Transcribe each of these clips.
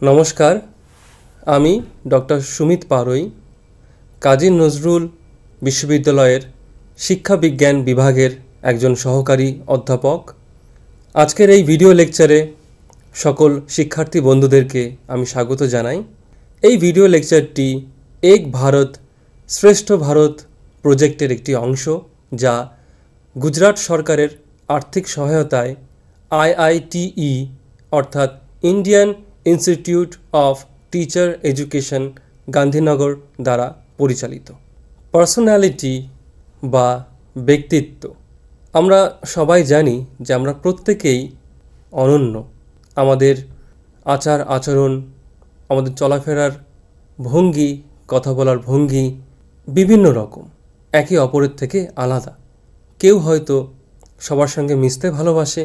নমস্কার, আমি ডক্টর সুমিত পারই, কাজী নজরুল বিশ্ববিদ্যালয়ের শিক্ষাবিজ্ঞান বিভাগের একজন সহকারী অধ্যাপক। আজকের এই ভিডিও লেকচারে সকল শিক্ষার্থী বন্ধুদেরকে আমি স্বাগত জানাই। এই ভিডিও লেকচারটি এক ভারত শ্রেষ্ঠ ভারত প্রজেক্টের একটি অংশ, যা গুজরাট সরকারের আর্থিক সহায়তায় IITE অর্থাৎ Indian Institute of Teacher education Gandhinagar দ্বারা পরিচালিত। পার্সোনালিটি বা ব্যক্তিত্ব, আমরা সবাই জানি যে আমরা প্রত্যেকেই অনন্য। আমাদের আচার আচরণ, আমাদের চলাফেরার ভঙ্গি, কথা বলার ভঙ্গি বিভিন্ন রকম, একে অপরের থেকে আলাদা। কেউ হয়তো সবার সঙ্গে মিশতে ভালোবাসে,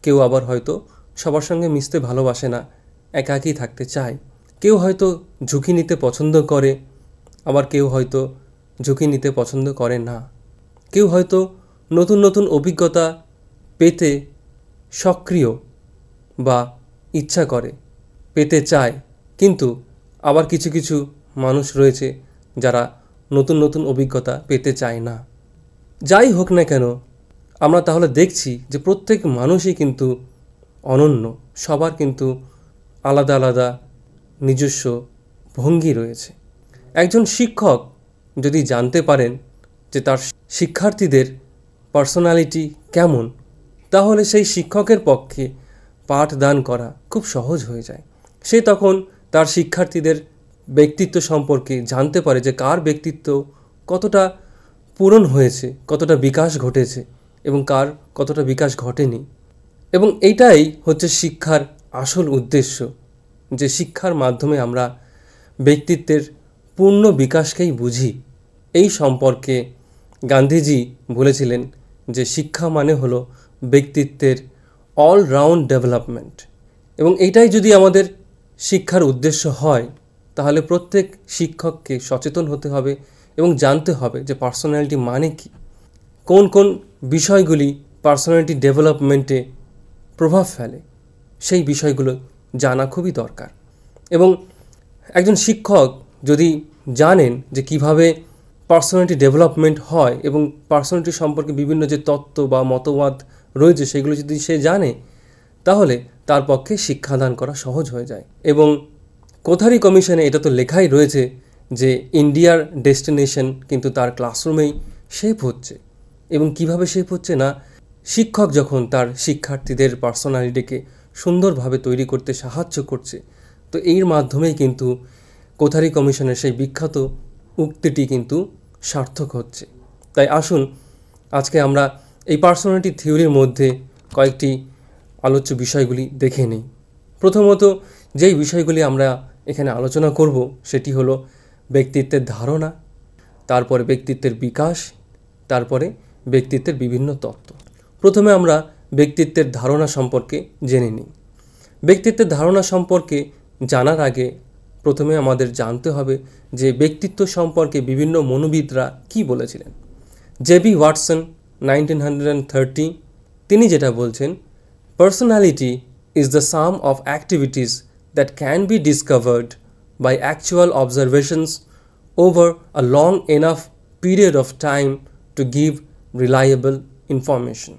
কেউ আবার হয়তো সবার সঙ্গে মিশতে ভালোবাসে না, একাকী থাকতে চায়। কেউ হয়তো ঝুঁকি নিতে পছন্দ করে, আবার কেউ হয়তো ঝুঁকি নিতে পছন্দ করে না। কেউ হয়তো নতুন নতুন অভিজ্ঞতা পেতে সক্রিয় বা ইচ্ছা করে, পেতে চায়। কিন্তু আবার কিছু কিছু মানুষ রয়েছে যারা নতুন নতুন অভিজ্ঞতা পেতে চায় না। যাই হোক না কেন, আমরা তাহলে দেখছি যে প্রত্যেক মানুষই কিন্তু অনন্য, সবার কিন্তু আলাদা আলাদা নিজস্ব ভঙ্গি রয়েছে। একজন শিক্ষক যদি জানতে পারেন যে তার শিক্ষার্থীদের পার্সোনালিটি কেমন, তাহলে সেই শিক্ষকের পক্ষে পাঠদান করা খুব সহজ হয়ে যায়। সে তখন তার শিক্ষার্থীদের ব্যক্তিত্ব সম্পর্কে জানতে পারে যে কার ব্যক্তিত্ব কতটা পূরণ হয়েছে, কতটা বিকাশ ঘটেছে এবং কার কতটা বিকাশ ঘটেনি। এবং এইটাই হচ্ছে শিক্ষার আসল উদ্দেশ্য, যে শিক্ষার মাধ্যমে আমরা ব্যক্তিত্বের পূর্ণ বিকাশকেই বুঝি। এই সম্পর্কে গান্ধীজি বলেছিলেন যে শিক্ষা মানে হলো ব্যক্তিত্বের অলরাউন্ড ডেভেলপমেন্ট। এবং এইটাই যদি আমাদের শিক্ষার উদ্দেশ্য হয়, তাহলে প্রত্যেক শিক্ষককে সচেতন হতে হবে এবং জানতে হবে যে পার্সোনালিটি মানে কি, কোন কোন বিষয়গুলি পার্সোনালিটি ডেভেলপমেন্টে প্রভাব ফেলে, সেই বিষয়গুলো জানা খুবই দরকার। এবং একজন শিক্ষক যদি জানেন যে কিভাবে পার্সোনালিটি ডেভেলপমেন্ট হয় এবং পার্সোনালিটি সম্পর্কে বিভিন্ন যে তত্ত্ব বা মতবাদ রয়েছে সেগুলো যদি সে জানে, তাহলে তার পক্ষে শিক্ষাদান করা সহজ হয়ে যায়। এবং কোথারি কমিশনে এটা তো লেখাই রয়েছে যে ইন্ডিয়ার ডেস্টিনেশন কিন্তু তার ক্লাসরুমেই শেপ হচ্ছে। এবং কিভাবে শেপ হচ্ছে না, শিক্ষক যখন তার শিক্ষার্থীদের পার্সোনালিটিকে সুন্দরভাবে তৈরি করতে সাহায্য করছে, তো এর মাধ্যমেই কিন্তু কোথারি কমিশনের সেই বিখ্যাত উক্তিটি কিন্তু সার্থক হচ্ছে। তাই আসুন আজকে আমরা এই পার্সোনালিটি থিওরির মধ্যে কয়েকটি আলোচ্য বিষয়গুলি দেখে নিই। প্রথমত যেই বিষয়গুলি আমরা এখানে আলোচনা করব সেটি হলো ব্যক্তিত্বের ধারণা, তারপরে ব্যক্তিত্বের বিকাশ, তারপরে ব্যক্তিত্বের বিভিন্ন তত্ত্ব। প্রথমে আমরা ব্যক্তিত্বের ধারণা সম্পর্কে জেনে নিই। ব্যক্তিত্বের ধারণা সম্পর্কে জানার আগে প্রথমে আমাদের জানতে হবে যে ব্যক্তিত্ব সম্পর্কে বিভিন্ন মনোবিদরা কি বলেছিলেন। জেবি ওয়াটসন 1930 তিনি যেটা বলছেন, personality is the sum of activities that can be discovered by actual observations over a long enough period of time to give reliable information.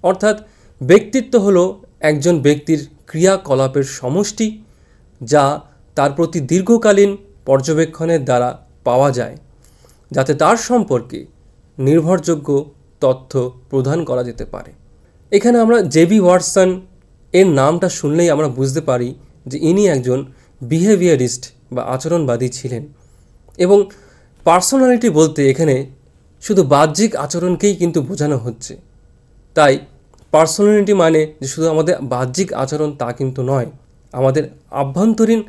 অর্থাৎ ব্যক্তিত্ব হলো একজন ব্যক্তির ক্রিয়াকলাপের সমষ্টি, যা তার প্রতি দীর্ঘকালীন পর্যবেক্ষণের দ্বারা পাওয়া যায়, যাতে তার সম্পর্কে নির্ভরযোগ্য তথ্য প্রদান করা যেতে পারে। এখানে আমরা জেবি ওয়াটসন এর নামটা শুনলেই আমরা বুঝতে পারি যে ইনি একজন বিহেভিয়ারিস্ট বা আচরণবাদী ছিলেন। এবং পার্সোনালিটি বলতে এখানে শুধু বাহ্যিক আচরণকেই কিন্তু বোঝানো হচ্ছে। তাই পার্সোনালিটি মানে যে শুধু আমাদের বাহ্যিক আচরণ তা কিন্তু নয়, আমাদের আভ্যন্তরীণ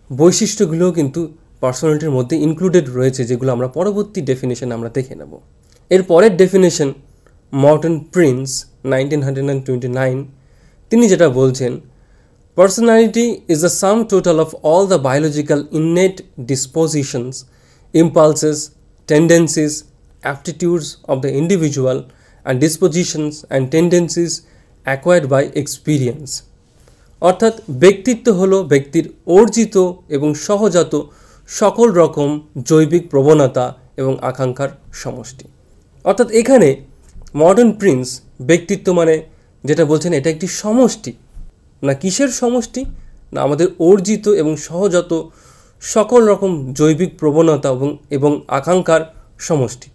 বৈশিষ্ট্যগুলোও কিন্তু পার্সোনালিটির মধ্যে ইনক্লুডেড রয়েছে, যেগুলো আমরা পরবর্তী ডেফিনেশন আমরা দেখে নেব। এর পরের ডেফিনেশন মর্টন প্রিন্স 1929 তিনি যেটা বলছেন, personality is the sum total of all the biological innate dispositions, impulses, tendencies, aptitudes of the individual and dispositions and tendencies acquired by experience. অর্থাৎ ব্যক্তিত্ব হলো ব্যক্তির অর্জিত এবং সহজাত সকল রকম জৈবিক প্রবণতা এবং আকাঙ্ক্ষার সমষ্টি। অর্থাৎ এখানে মডার্ন প্রিন্স ব্যক্তিত্ব মানে যেটা বলছেন এটা একটি সমষ্টি, না কিসের সমষ্টি, না আমাদের অর্জিত এবং সহজাত সকল রকম জৈবিক প্রবণতা এবং আকাঙ্ক্ষার সমষ্টি।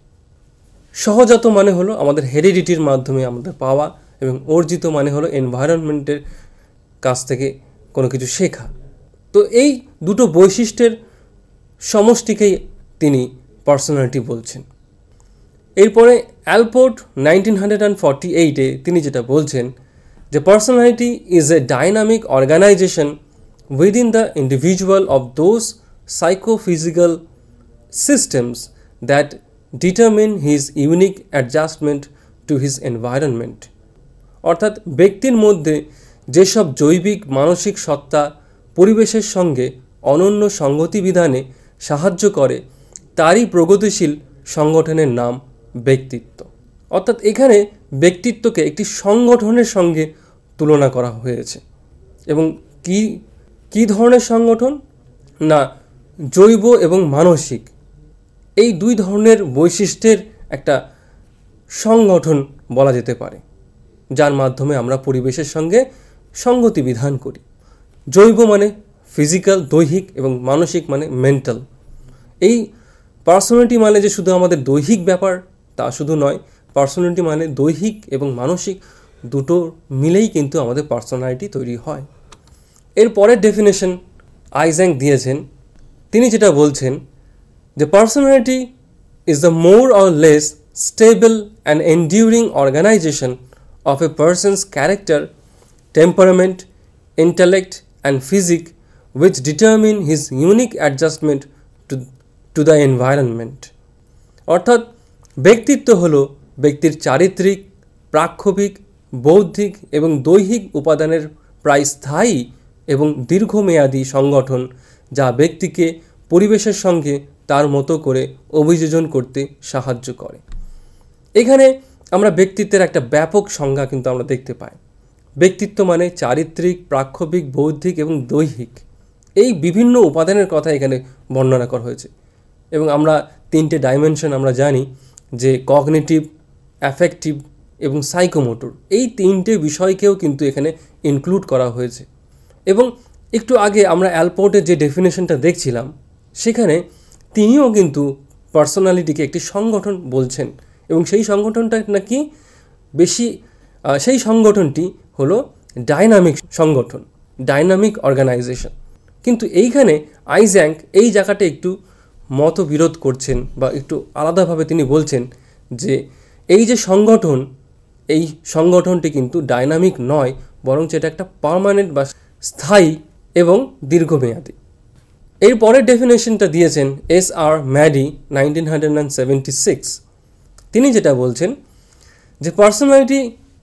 সহজাত মানে হলো আমাদের হেরিডিটির মাধ্যমে আমাদের পাওয়া, এবং অর্জিত মানে হলো এনভায়রনমেন্টের কাছ থেকে কোনো কিছু শেখা। তো এই দুটো বৈশিষ্ট্যের সমষ্টিকেই তিনি পার্সোনালিটি বলছেন। এরপরে অ্যালপোর্ট 1948-এ তিনি যেটা বলছেন যে personality is a dynamic organization within the individual of those psychophysical systems that determine his unique adjustment to his environment. অর্থাৎ ব্যক্তির মধ্যে যেসব জৈবিক মানসিক সত্তা পরিবেশের সঙ্গে অনন্য সংগতি বিধানে সাহায্য করে তারই প্রগতিশীল সংগঠনের নাম ব্যক্তিত্ব। অর্থাৎ এখানে ব্যক্তিত্বকে একটি সংগঠনের সঙ্গে তুলনা করা হয়েছে। এবং কি ধরনের সংগঠন, না জৈব এবং মানসিক এই দুই ধরনের বৈশিষ্ট্যের একটা সংগঠন বলা যেতে পারে, যার মাধ্যমে আমরা পরিবেশের সঙ্গে সঙ্গতি বিধান করি। জৈব মানে ফিজিক্যাল দৈহিক, এবং মানসিক মানে মেন্টাল। এই পার্সোনালিটি মানে যে শুধু আমাদের দৈহিক ব্যাপার তা শুধু নয়, পার্সোনালিটি মানে দৈহিক এবং মানসিক দুটো মিলেই কিন্তু আমাদের পার্সোনালিটি তৈরি হয়। এর পরের ডেফিনেশন আইজ্যাক দিয়েছেন। তিনি যেটা বলছেন যে personality is the more or less stable and enduring organisation of a person's character, temperament, intellect and physique which determine his unique adjustment to the environment। অর্থাৎ ব্যক্তিত্ব হলো ব্যক্তির চারিত্রিক, প্রাক্ষোভিক, বৌদ্ধিক এবং দৈহিক উপাদানের প্রায় স্থায়ী এবং দীর্ঘমেয়াদী সংগঠন, যা ব্যক্তিকে পরিবেশের সঙ্গে তার মতো করে অভিযোজন করতে সাহায্য করে। এখানে আমরা ব্যক্তিত্বের একটা ব্যাপক সংজ্ঞা কিন্তু আমরা দেখতে পাই। ব্যক্তিত্ব মানে চারিত্রিক, প্রাক্ষোভিক, বৌদ্ধিক এবং দৈহিক এই বিভিন্ন উপাদানের কথা এখানে বর্ণনা করা হয়েছে। এবং আমরা তিনটে ডাইমেনশন আমরা জানি যে কগনিটিভ, অ্যাফেক্টিভ এবং সাইকোমোটর, এই তিনটে বিষয়কেও কিন্তু এখানে ইনক্লুড করা হয়েছে। এবং একটু আগে আমরা অ্যালপোর্টের যে ডেফিনেশনটা দেখছিলাম সেখানে তিনিও কিন্তু পার্সোনালিটিকে একটি সংগঠন বলছেন, এবং সেই সংগঠনটা নাকি সেই সংগঠনটি হলো ডাইনামিক সংগঠন, ডাইনামিক অর্গানাইজেশন। কিন্তু এইখানে আইজ্যাক এই জায়গাটা একটু মতবিরোধ করছেন, বা একটু আলাদাভাবে তিনি বলছেন যে এই যে সংগঠন, এই সংগঠনটি কিন্তু ডাইনামিক নয়, বরং এটা একটা পার্মানেন্ট বা স্থায়ী এবং দীর্ঘমেয়াদী। এর পরের ডেফিনেশনটা দিয়েছেন S.R. ম্যাডি 1976। তিনি যেটা বলছেন যে personality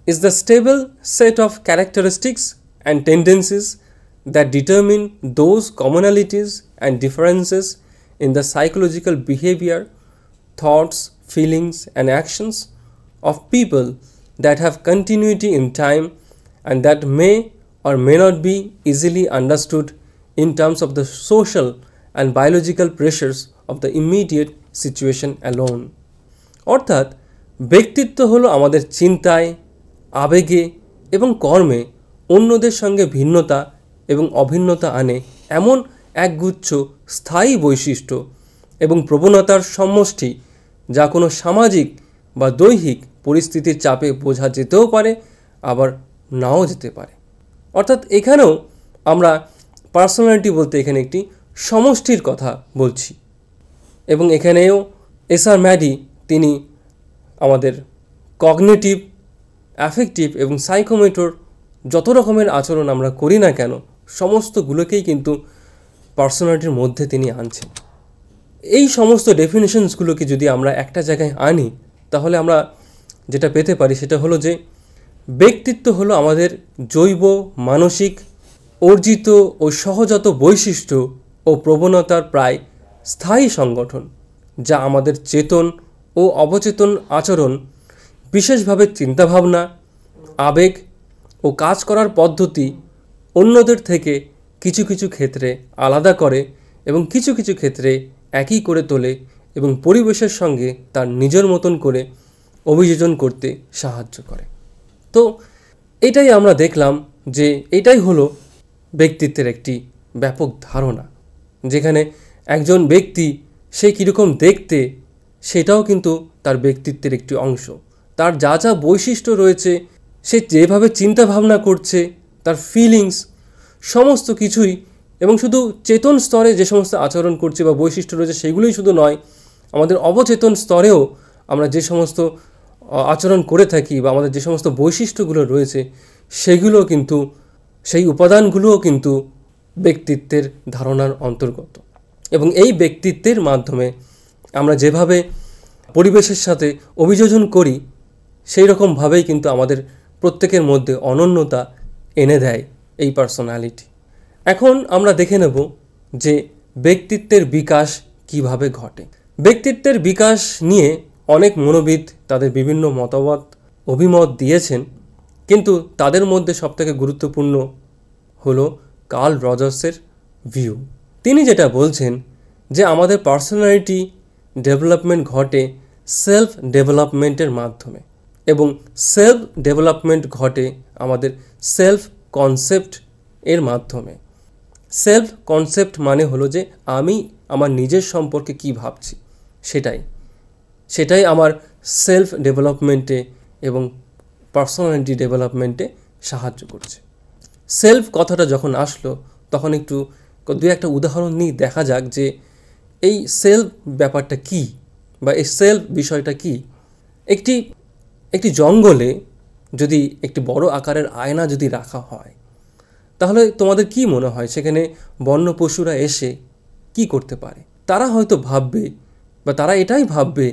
is the stable set of characteristics and tendencies that determine those commonalities and differences in the psychological behavior, thoughts, feelings and actions of people that have continuity in time and that may or may not be easily understood in terms of the social and biological pressures of the immediate situation alone। অর্থাৎ ব্যক্তিত্ব হলো আমাদের চিন্তায়, আবেগে এবং কর্মে অন্যদের সঙ্গে ভিন্নতা এবং অভিন্নতা আনে এমন একগুচ্ছ স্থায়ী বৈশিষ্ট্য এবং প্রবণতার সমষ্টি, যা কোনো সামাজিক বা দৈহিক পরিস্থিতির চাপে বোঝা যেতেও পারে, আবার নাও যেতে পারে। অর্থাৎ এখানেও আমরা পার্সোনালিটি বলতে এখানে একটি সমষ্টির কথা বলছি। এবং এখানেও S.R. ম্যাডি তিনি আমাদের কগনিটিভ, অ্যাফেক্টিভ এবং সাইকোমোটর যত রকমের আচরণ আমরা করি না কেন, সমস্তগুলোকেই কিন্তু পার্সোনালিটির মধ্যে তিনি আনছেন। এই সমস্ত ডেফিনেশনসগুলোকে যদি আমরা একটা জায়গায় আনি, তাহলে আমরা যেটা পেতে পারি সেটা হলো যে ব্যক্তিত্ব হলো আমাদের জৈব, মানসিক, অর্জিত ও সহজাত বৈশিষ্ট্য ও প্রবণতার প্রায় স্থায়ী সংগঠন, যা আমাদের চেতন ও অবচেতন আচরণ, বিশেষভাবে চিন্তাভাবনা, আবেগ ও কাজ করার পদ্ধতি অন্যদের থেকে কিছু কিছু ক্ষেত্রে আলাদা করে এবং কিছু কিছু ক্ষেত্রে একই করে তোলে এবং পরিবেশের সঙ্গে তার নিজের মতন করে অভিযোজন করতে সাহায্য করে। তো এটাই আমরা দেখলাম যে এটাই হলো ব্যক্তিত্বের একটি ব্যাপক ধারণা, যেখানে একজন ব্যক্তি সে কীরকম দেখতে সেটাও কিন্তু তার ব্যক্তিত্বের একটি অংশ। তার যা যা বৈশিষ্ট্য রয়েছে, সে যেভাবে চিন্তা ভাবনা করছে, তার ফিলিংস সমস্ত কিছুই, এবং শুধু চেতন স্তরে যে সমস্ত আচরণ করছে বা বৈশিষ্ট্য রয়েছে সেগুলোই শুধু নয়, আমাদের অবচেতন স্তরেও আমরা যে সমস্ত আচরণ করে থাকি বা আমাদের যে সমস্ত বৈশিষ্ট্যগুলো রয়েছে সেগুলো কিন্তু, সেই উপাদানগুলোও কিন্তু ব্যক্তিত্বের ধারণার অন্তর্গত। এবং এই ব্যক্তিত্বের মাধ্যমে আমরা যেভাবে পরিবেশের সাথে অভিযোজন করি সেই রকমভাবেই কিন্তু আমাদের প্রত্যেকের মধ্যে অনন্যতা এনে দেয় এই পার্সোনালিটি। এখন আমরা দেখে নেব যে ব্যক্তিত্বের বিকাশ কিভাবে ঘটে। ব্যক্তিত্বের বিকাশ নিয়ে অনেক মনোবিদ তাদের বিভিন্ন মতামত অভিমত দিয়েছেন, কিন্তু তাদের মধ্যে সবথেকে গুরুত্বপূর্ণ হলো কার্ল রজার্সের ভিউ। তিনি যেটা বলছেন যে আমাদের পার্সোনালিটি ডেভেলপমেন্ট ঘটে সেলফ ডেভেলপমেন্টের মাধ্যমে, এবং সেলফ ডেভেলপমেন্ট ঘটে আমাদের সেলফ কনসেপ্ট এর মাধ্যমে। সেলফ কনসেপ্ট মানে হলো যে আমি আমার নিজের সম্পর্কে কী ভাবছি, সেটাই আমার সেলফ ডেভেলপমেন্টে এবং পার্সোনালিটি ডেভেলপমেন্টে সাহায্য করছে। সেলফ কথাটা যখন আসলো তখন একটু দু একটা উদাহরণ নিয়ে দেখা যাক যে এই সেলফ ব্যাপারটা কী বা এই সেলফ বিষয়টা কী। একটি জঙ্গলে যদি একটি বড় আকারের আয়না যদি রাখা হয়, তাহলে তোমাদের কি মনে হয় সেখানে বন্য পশুরা এসে কি করতে পারে? তারা হয়তো ভাববে বা তারা এটাই ভাববে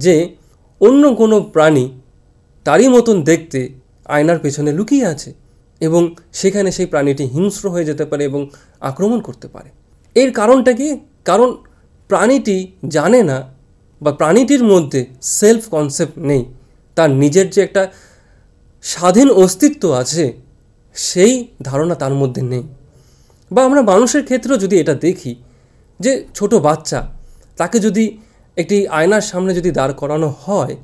যে অন্য কোনো প্রাণী তারই মতন দেখতে আয়নার পেছনে লুকিয়ে আছে এবং সেখানে সেই প্রাণীটি হিংস্র হয়ে যেতে পারে এবং আক্রমণ করতে পারে। এর কারণটা কি? কারণ প্রাণীটি জানে না বা প্রাণীটির মধ্যে সেলফ কনসেপ্ট নেই, তার নিজের যে একটা স্বাধীন অস্তিত্ব আছে সেই ধারণা তার মধ্যে নেই। বা আমরা মানুষের ক্ষেত্রেও যদি এটা দেখি যে ছোট বাচ্চা, তাকে যদি একটি আয়নার সামনে যদি দাঁড় করানো হয়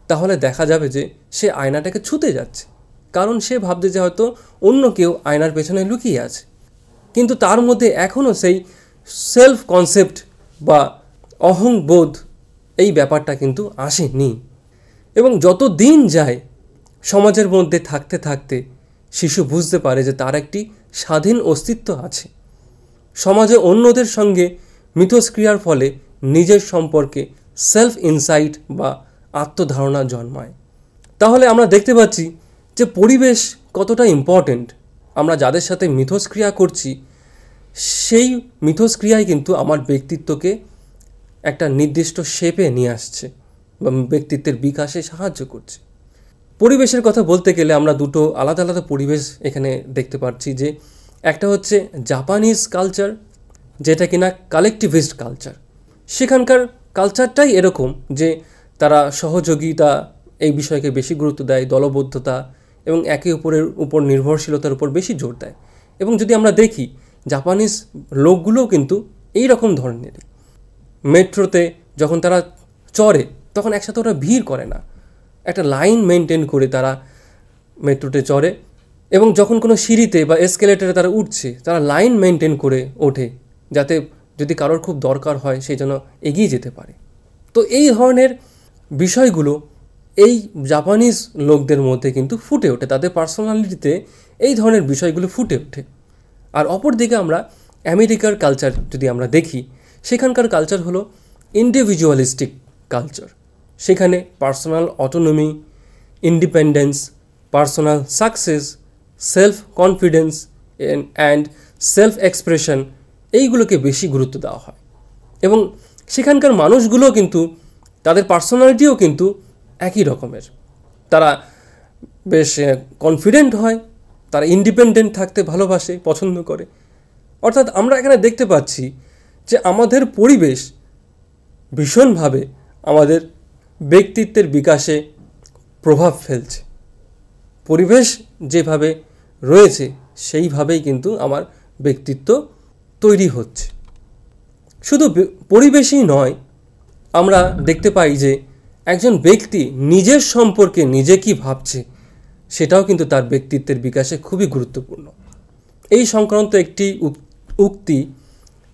তাহলে দেখা যাবে যে সে আয়নাটাকে ছুঁতে যাচ্ছে, কারণ সে ভাবছে যে হয়তো অন্য কেউ আয়নার পেছনে লুকিয়ে আছে, কিন্তু তার মধ্যে এখনও সেই সেলফ কনসেপ্ট বা অহংবোধ এই ব্যাপারটা কিন্তু আসেনি। এবং যত দিন যায় সমাজের মধ্যে থাকতে থাকতে শিশু বুঝতে পারে যে তার একটি স্বাধীন অস্তিত্ব আছে। সমাজে অন্যদের সঙ্গে মিথস্ক্রিয়ার ফলে নিজের সম্পর্কে সেলফ ইনসাইট বা আত্মধারণা জন্মায়। তাহলে আমরা দেখতে পাচ্ছি যে পরিবেশ কতটা ইম্পর্ট্যান্ট। আমরা যাদের সাথে মিথস্ক্রিয়া করছি সেই মিথস্ক্রিয়াই কিন্তু আমার ব্যক্তিত্বকে একটা নির্দিষ্ট শেপে নিয়ে আসছে বা ব্যক্তিত্বের বিকাশে সাহায্য করছে। পরিবেশের কথা বলতে গেলে আমরা দুটো আলাদা আলাদা পরিবেশ এখানে দেখতে পাচ্ছি, যে একটা হচ্ছে জাপানিজ কালচার, যেটা কিনা কালেকটিভিস্ট কালচার। সেখানকার কালচারটাই এরকম যে তারা সহযোগিতা এই বিষয়কে বেশি গুরুত্ব দেয়, দলবদ্ধতা এবং একে অপরের উপর নির্ভরশীলতার উপর বেশি জোর দেয়। এবং যদি আমরা দেখি জাপানিজ লোকগুলোও কিন্তু এই রকম ধরনের। মেট্রোতে যখন তারা চড়ে তখন একসাথে ওরা ভিড় করে না, একটা লাইন মেনটেন করে তারা মেট্রোতে চড়ে, এবং যখন কোনো সিঁড়িতে বা এসকেলেটারে তারা উঠছে তারা লাইন মেনটেন করে ওঠে, যাতে যদি কারোর খুব দরকার হয় সেই জন্য এগিয়ে যেতে পারে। তো এই ধরনের বিষয়গুলো এই জাপানিজ লোকদের মধ্যে কিন্তু ফুটে ওঠে, তাদের পার্সোনালিটিতে এই ধরনের বিষয়গুলো ফুটে ওঠে। আর অপরদিকে আমরা আমেরিকার কালচার যদি আমরা দেখি, সেখানকার কালচার হলো ইন্ডিভিজুয়ালিস্টিক কালচার। সেখানে personal autonomy, independence, personal success, self confidence and self expression এইগুলোকে বেশি গুরুত্ব দেওয়া হয়। এবং সেখানকার মানুষগুলো কিন্তু তাদের পার্সোনালিটিও কিন্তু একই রকমের। তারা বেশ কনফিডেন্ট হয়, তারা ইন্ডিপেন্ডেন্ট থাকতে ভালোবাসে, পছন্দ করে। অর্থাৎ আমরা এখানে দেখতে পাচ্ছি যে আমাদের পরিবেশ ভীষণভাবে আমাদের ব্যক্তিত্বের বিকাশে প্রভাব ফেলছে। পরিবেশ যেভাবে রয়েছে সেইভাবেই কিন্তু আমার ব্যক্তিত্ব তৈরি হচ্ছে। শুধু পরিবেশই নয়, আমরা দেখতে পাই যে একজন ব্যক্তি নিজের সম্পর্কে নিজে কি ভাবছে সেটাও কিন্তু তার ব্যক্তিত্বের বিকাশে খুবই গুরুত্বপূর্ণ। এই সংক্রান্ত একটি উক্তি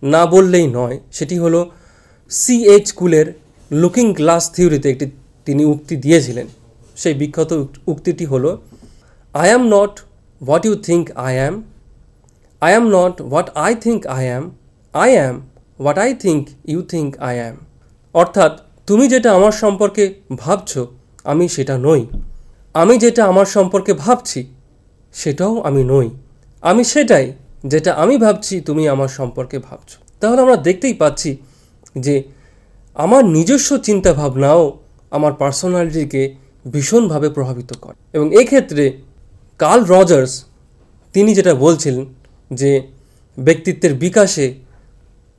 না বললেই নয়, সেটি হলো C.H. স্কুলের লুকিং গ্লাস থিওরিতে তিনি উক্তি দিয়েছিলেন। সেই বিখ্যাত উক্তিটি হলো, I am not what you think I am, I am not what I think I am, I am what I think you think I am. অর্থাৎ তুমি যেটা আমার সম্পর্কে ভাবছো আমি সেটা নই, আমি যেটা আমার সম্পর্কে ভাবছি সেটাও আমি নই, আমি সেটাই যেটা আমি ভাবছি তুমি আমার সম্পর্কে ভাবছো। তাহলে আমরা দেখতেই পাচ্ছি যে আমার নিজস্ব চিন্তাভাবনাও আমার পার্সোনালিটিকে ভীষণভাবে প্রভাবিত করে। এবং এক্ষেত্রে কার্ল রজার্স তিনি যেটা বলছিলেন যে ব্যক্তিত্বের বিকাশে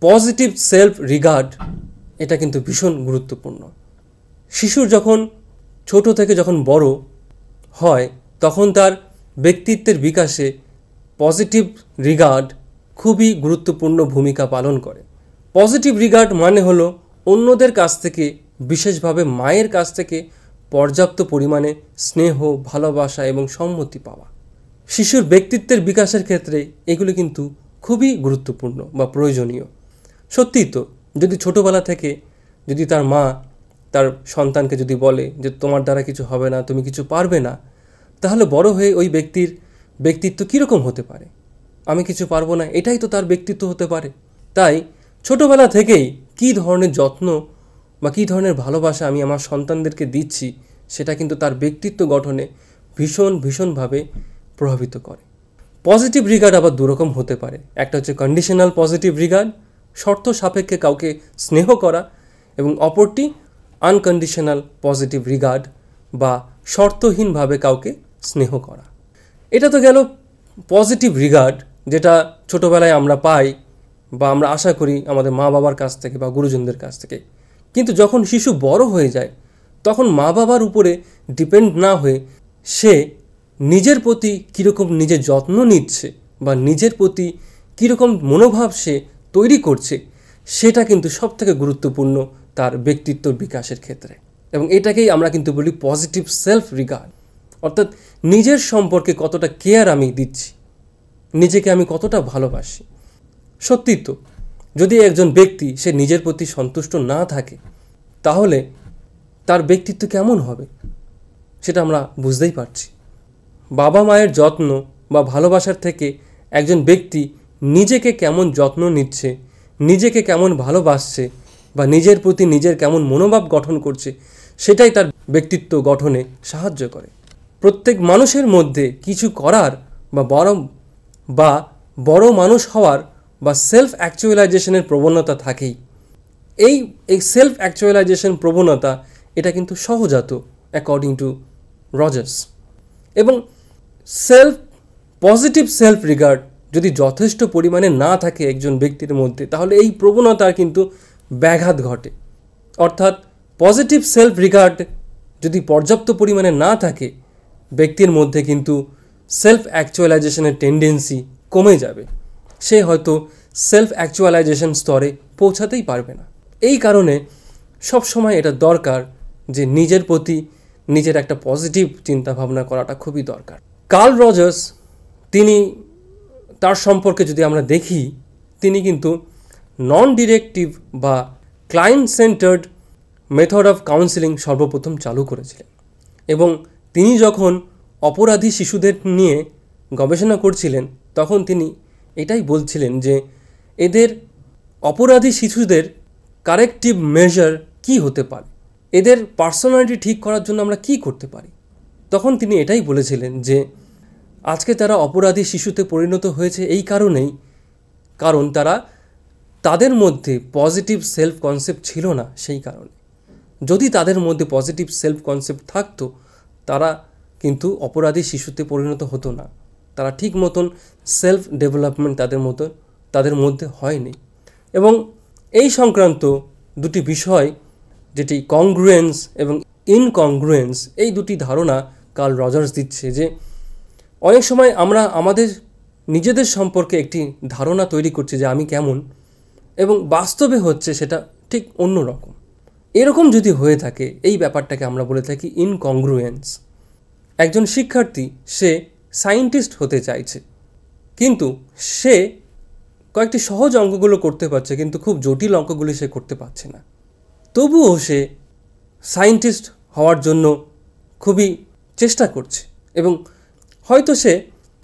পজিটিভ সেলফ রিগার্ড এটা কিন্তু ভীষণ গুরুত্বপূর্ণ। শিশুর যখন ছোট থেকে যখন বড় হয় তখন তার ব্যক্তিত্বের বিকাশে পজিটিভ রিগার্ড খুবই গুরুত্বপূর্ণ ভূমিকা পালন করে। পজিটিভ রিগার্ড মানে হলো অন্যদের কাছ থেকে, বিশেষভাবে মায়ের কাছ থেকে পর্যাপ্ত পরিমাণে স্নেহ, ভালোবাসা এবং সম্মতি পাওয়া। শিশুর ব্যক্তিত্বের বিকাশের ক্ষেত্রে এগুলি কিন্তু খুবই গুরুত্বপূর্ণ বা প্রয়োজনীয়। সত্যিই তো, যদি ছোটোবেলা থেকে যদি তার মা তার সন্তানকে যদি বলে যে তোমার দ্বারা কিছু হবে না, তুমি কিছু পারবে না, তাহলে বড় হয়ে ওই ব্যক্তির ব্যক্তিত্ব কীরকম হতে পারে? আমি কিছু পারবো না, এটাই তো তার ব্যক্তিত্ব হতে পারে। তাই ছোটোবেলা থেকেই কী ধরনের যত্ন বা কী ধরনের ভালোবাসা আমি আমার সন্তানদেরকে দিচ্ছি সেটা কিন্তু তার ব্যক্তিত্ব গঠনে ভীষণভাবে প্রভাবিত করে। পজিটিভ রিগার্ড আবার দুরকম হতে পারে। একটা হচ্ছে কন্ডিশনাল পজিটিভ রিগার্ড, শর্ত সাপেক্ষে কাউকে স্নেহ করা, এবং অপরটি আনকন্ডিশনাল পজিটিভ রিগার্ড বা শর্তহীনভাবে কাউকে স্নেহ করা। এটা তো গেল পজিটিভ রিগার্ড, যেটা ছোটোবেলায় আমরা পাই বা আমরা আশা করি আমাদের মা বাবার কাছ থেকে বা গুরুজনদের কাছ থেকে। কিন্তু যখন শিশু বড় হয়ে যায় তখন মা বাবার উপরে ডিপেন্ড না হয়ে সে নিজের প্রতি কীরকম নিজের যত্ন নিচ্ছে বা নিজের প্রতি কীরকম মনোভাব সে তৈরি করছে সেটা কিন্তু সবথেকে গুরুত্বপূর্ণ তার ব্যক্তিত্বর বিকাশের ক্ষেত্রে। এবং এটাকেই আমরা কিন্তু বলি পজিটিভ সেলফ রিগার্ড, অর্থাৎ নিজের সম্পর্কে কতটা কেয়ার আমি দিচ্ছি, নিজেকে আমি কতটা ভালোবাসি। সত্যি তো, যদি একজন ব্যক্তি সে নিজের প্রতি সন্তুষ্ট না থাকে তাহলে তার ব্যক্তিত্ব কেমন হবে সেটা আমরা বুঝতেই পারছি। বাবা মায়ের যত্ন বা ভালোবাসার থেকে একজন ব্যক্তি নিজেকে কেমন যত্ন নিচ্ছে, নিজেকে কেমন ভালোবাসছে বা নিজের প্রতি নিজের কেমন মনোভাব গঠন করছে সেটাই তার ব্যক্তিত্ব গঠনে সাহায্য করে। প্রত্যেক মানুষের মধ্যে কিছু করার বা বড় মানুষ হওয়ার বা সেলফ অ্যাকচুয়ালাইজেশনের প্রবণতা থাকেই। এই সেলফ অ্যাকচুয়ালাইজেশন প্রবণতা এটা কিন্তু সহজাত অ্যাকর্ডিং টু রজার্স। এবং পজিটিভ সেলফ রিগার্ড যদি যথেষ্ট পরিমাণে না থাকে একজন ব্যক্তির মধ্যে তাহলে এই প্রবণতার কিন্তু ব্যাঘাত ঘটে। অর্থাৎ পজিটিভ সেলফ রিগার্ড যদি পর্যাপ্ত পরিমাণে না থাকে ব্যক্তির মধ্যে কিন্তু সেলফ অ্যাকচুয়ালাইজেশনের টেন্ডেন্সি কমে যাবে, সে হয়তো সেলফ অ্যাকচুয়ালাইজেশন স্তরে পৌঁছাতেই পারবে না। এই কারণে সবসময় এটা দরকার যে নিজের প্রতি নিজের একটা পজিটিভ চিন্তাভাবনা করাটা খুবই দরকার। কার্ল রজার্স তিনি তার সম্পর্কে যদি আমরা দেখি, তিনি কিন্তু নন ডিরেক্টিভ বা client centred method of counselling সর্বপ্রথম চালু করেছিলেন। এবং তিনি যখন অপরাধী শিশুদের নিয়ে গবেষণা করছিলেন তখন তিনি এটাই বলছিলেন যে এদের অপরাধী শিশুদের কারেক্টিভ মেজার কি হতে পারে, এদের পার্সোনালিটি ঠিক করার জন্য আমরা কি করতে পারি। তখন তিনি এটাই বলেছিলেন যে আজকে তারা অপরাধী শিশুতে পরিণত হয়েছে এই কারণ তাদের মধ্যে পজিটিভ সেলফ কনসেপ্ট ছিল না। সেই কারণে যদি তাদের মধ্যে পজিটিভ সেলফ কনসেপ্ট থাকতো তারা কিন্তু অপরাধী শিশুতে পরিণত হতো না, তারা ঠিক মতন সেলফ ডেভেলপমেন্ট তাদের মধ্যে হয়নি। এবং এই সংক্রান্ত দুটি বিষয়, যেটি কংগ্রুয়েন্স এবং ইনকংগ্রুয়েন্স, এই দুটি ধারণা কার্ল রজার্স দিচ্ছে যে অনেক সময় আমরা আমাদের নিজেদের সম্পর্কে একটি ধারণা তৈরি করছি যে আমি কেমন, এবং বাস্তবে হচ্ছে সেটা ঠিক অন্য রকম। এরকম যদি হয়ে থাকে, এই ব্যাপারটাকে আমরা বলে থাকি ইনকংগ্রুয়েন্স। একজন শিক্ষার্থী সে সায়েন্টিস্ট হতে চাইছে, কিন্তু সে কয়েকটি সহজ অঙ্কগুলো করতে পারছে, কিন্তু খুব জটিল অঙ্কগুলি সে করতে পারছে না। তবুও সে সায়েন্টিস্ট হওয়ার জন্য খুবই চেষ্টা করছে, এবং হয়তো সে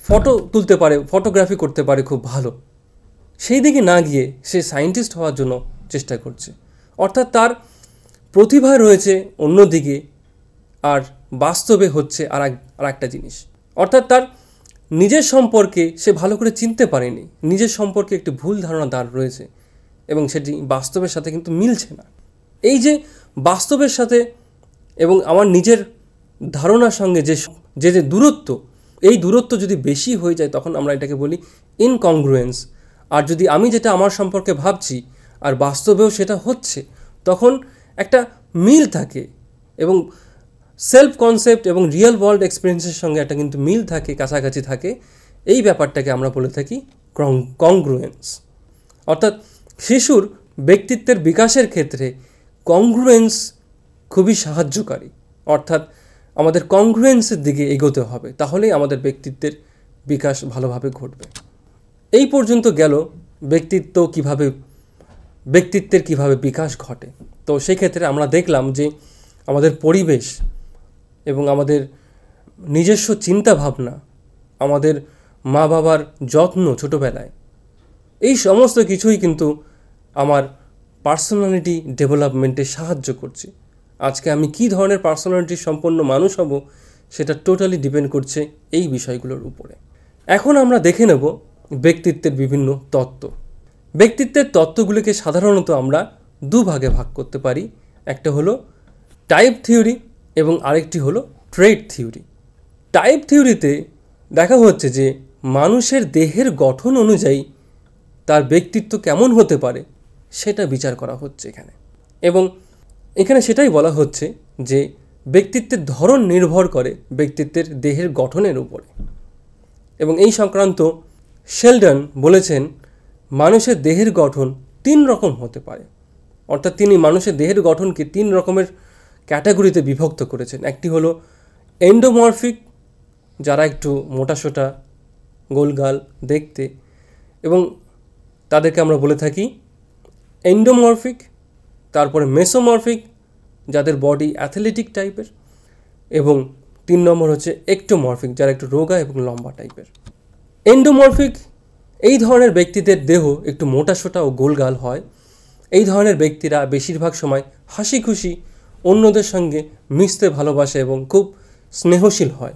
ফটো তুলতে পারে, ফটোগ্রাফি করতে পারে খুব ভালো। সেই দিকে না গিয়ে সে সায়েন্টিস্ট হওয়ার জন্য চেষ্টা করছে। অর্থাৎ তার প্রতিভা রয়েছে অন্যদিকে, আর বাস্তবে হচ্ছে আর একটা জিনিস। অর্থাৎ তার নিজের সম্পর্কে সে ভালো করে চিনতে পারেনি, নিজের সম্পর্কে একটি ভুল ধারণা তার রয়েছে, এবং সেটি বাস্তবের সাথে কিন্তু মিলছে না। এই যে বাস্তবের সাথে এবং আমার নিজের ধারণার সঙ্গে যে দূরত্ব, এই দূরত্ব যদি বেশি হয়ে যায়, তখন আমরা এটাকে বলি ইনকংগ্রুয়েন্স। আর যদি আমি যেটা আমার সম্পর্কে ভাবছি আর বাস্তবেও সেটা হচ্ছে, তখন একটা মিল থাকে, এবং সেলফ কনসেপ্ট এবং রিয়েল ওয়ার্ল্ড এক্সপিরিয়েন্সের সঙ্গে একটা কিন্তু মিল থাকে, কাছাকাছি থাকে। এই ব্যাপারটাকে আমরা বলে থাকি কংগ্রুয়েন্স। অর্থাৎ শিশুর ব্যক্তিত্বের বিকাশের ক্ষেত্রে কংগ্রুয়েন্স খুবই সাহায্যকারী। অর্থাৎ আমাদের কংগ্রুয়েন্সের দিকে এগোতে হবে, তাহলেই আমাদের ব্যক্তিত্বের বিকাশ ভালোভাবে ঘটবে। এই পর্যন্ত গেল ব্যক্তিত্বের কিভাবে বিকাশ ঘটে। তো সেই ক্ষেত্রে আমরা দেখলাম যে আমাদের পরিবেশ এবং আমাদের নিজস্ব চিন্তা ভাবনা, আমাদের মা বাবার যত্ন ছোটোবেলায়, এই সমস্ত কিছুই কিন্তু আমার পার্সোনালিটি ডেভেলপমেন্টে সাহায্য করছে। আজকে আমি কী ধরনের পার্সোনালিটি সম্পন্ন মানুষ হব, সেটা টোটালি ডিপেন্ড করছে এই বিষয়গুলোর উপরে। এখন আমরা দেখে নেব ব্যক্তিত্বের বিভিন্ন তত্ত্ব। ব্যক্তিত্বের তত্ত্বগুলিকে সাধারণত আমরা দুভাগে ভাগ করতে পারি। একটা হলো টাইপ থিওরি এবং আরেকটি হলো ট্রেট থিওরি। টাইপ থিওরিতে দেখা হচ্ছে যে মানুষের দেহের গঠন অনুযায়ী তার ব্যক্তিত্ব কেমন হতে পারে সেটা বিচার করা হচ্ছে এখানে, এবং এখানে সেটাই বলা হচ্ছে যে ব্যক্তিত্বের ধরন নির্ভর করে ব্যক্তিত্বের দেহের গঠনের উপরে। এবং এই সংক্রান্ত শেলডন বলেছেন মানুষের দেহের গঠন 3 রকম হতে পারে। অর্থাৎ তিনি মানুষের দেহের গঠনকে 3 রকমের ক্যাটাগরিতে বিভক্ত করেছেন। একটি হলো এন্ডোমরফিক, যারা একটু মোটাসোটা, গোলগাল দেখতে, এবং তাদেরকে আমরা বলে থাকি এন্ডোমরফিক। তারপরে মেসোমরফিক, যাদের বডি অ্যাথলেটিক টাইপের, এবং 3 নম্বর হচ্ছে একটোমরফিক, যারা একটু রোগা এবং লম্বা টাইপের। এন্ডোমরফিক এই ধরনের ব্যক্তিদের দেহ একটু মোটাসোটা ও গোলগাল হয়। এই ধরনের ব্যক্তিরা বেশিরভাগ সময় হাসি খুশি, অন্যদের সঙ্গে মিশতে ভালোবাসে এবং খুব স্নেহশীল হয়।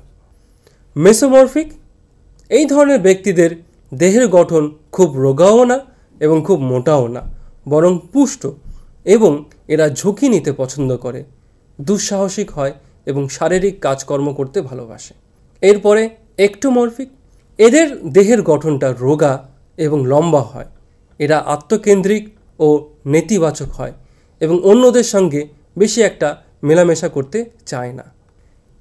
মেসোমরফিক এই ধরনের ব্যক্তিদের দেহের গঠন খুব রোগাও না এবং খুব মোটাও না, বরং পুষ্ট, এবং এরা ঝুঁকি নিতে পছন্দ করে, দুঃসাহসিক হয় এবং শারীরিক কাজকর্ম করতে ভালোবাসে। এরপরে একটোমরফিক, এদের দেহের গঠনটা রোগা এবং লম্বা হয়। এরা আত্মকেন্দ্রিক ও নেতিবাচক হয় এবং অন্যদের সঙ্গে বেশি একটা মেলামেশা করতে চায় না।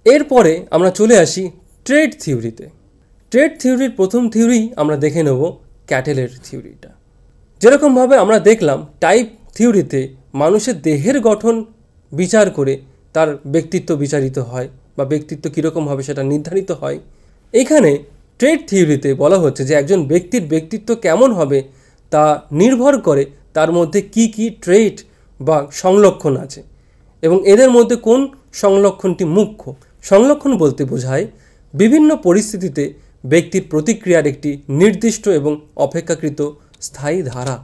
এরপরে আমরা চলে আসি ট্রেট থিওরিতে। ট্রেট থিওরির প্রথম থিওরি আমরা দেখে নেব ক্যাটেলের থিওরিটা। যেরকমভাবে আমরা দেখলাম টাইপ থিওরিতে মানুষের দেহের গঠন বিচার করে তার ব্যক্তিত্ব বিচারিত হয়, বা ব্যক্তিত্ব কীরকম হবে সেটা নির্ধারিত হয়। এখানে ট্রেট থিওরিতে বলা হচ্ছে যে একজন ব্যক্তির ব্যক্তিত্ব কেমন হবে তা নির্ভর করে তার মধ্যে কি কি ট্রেট বা সংলক্ষণ আছে, এবং এদের মধ্যে কোন সংলক্ষণটি মুখ্য। সংলক্ষণ বলতে বোঝায় বিভিন্ন পরিস্থিতিতে ব্যক্তির প্রতিক্রিয়ার একটি নির্দিষ্ট এবং অপেক্ষাকৃত স্থায়ী ধারা।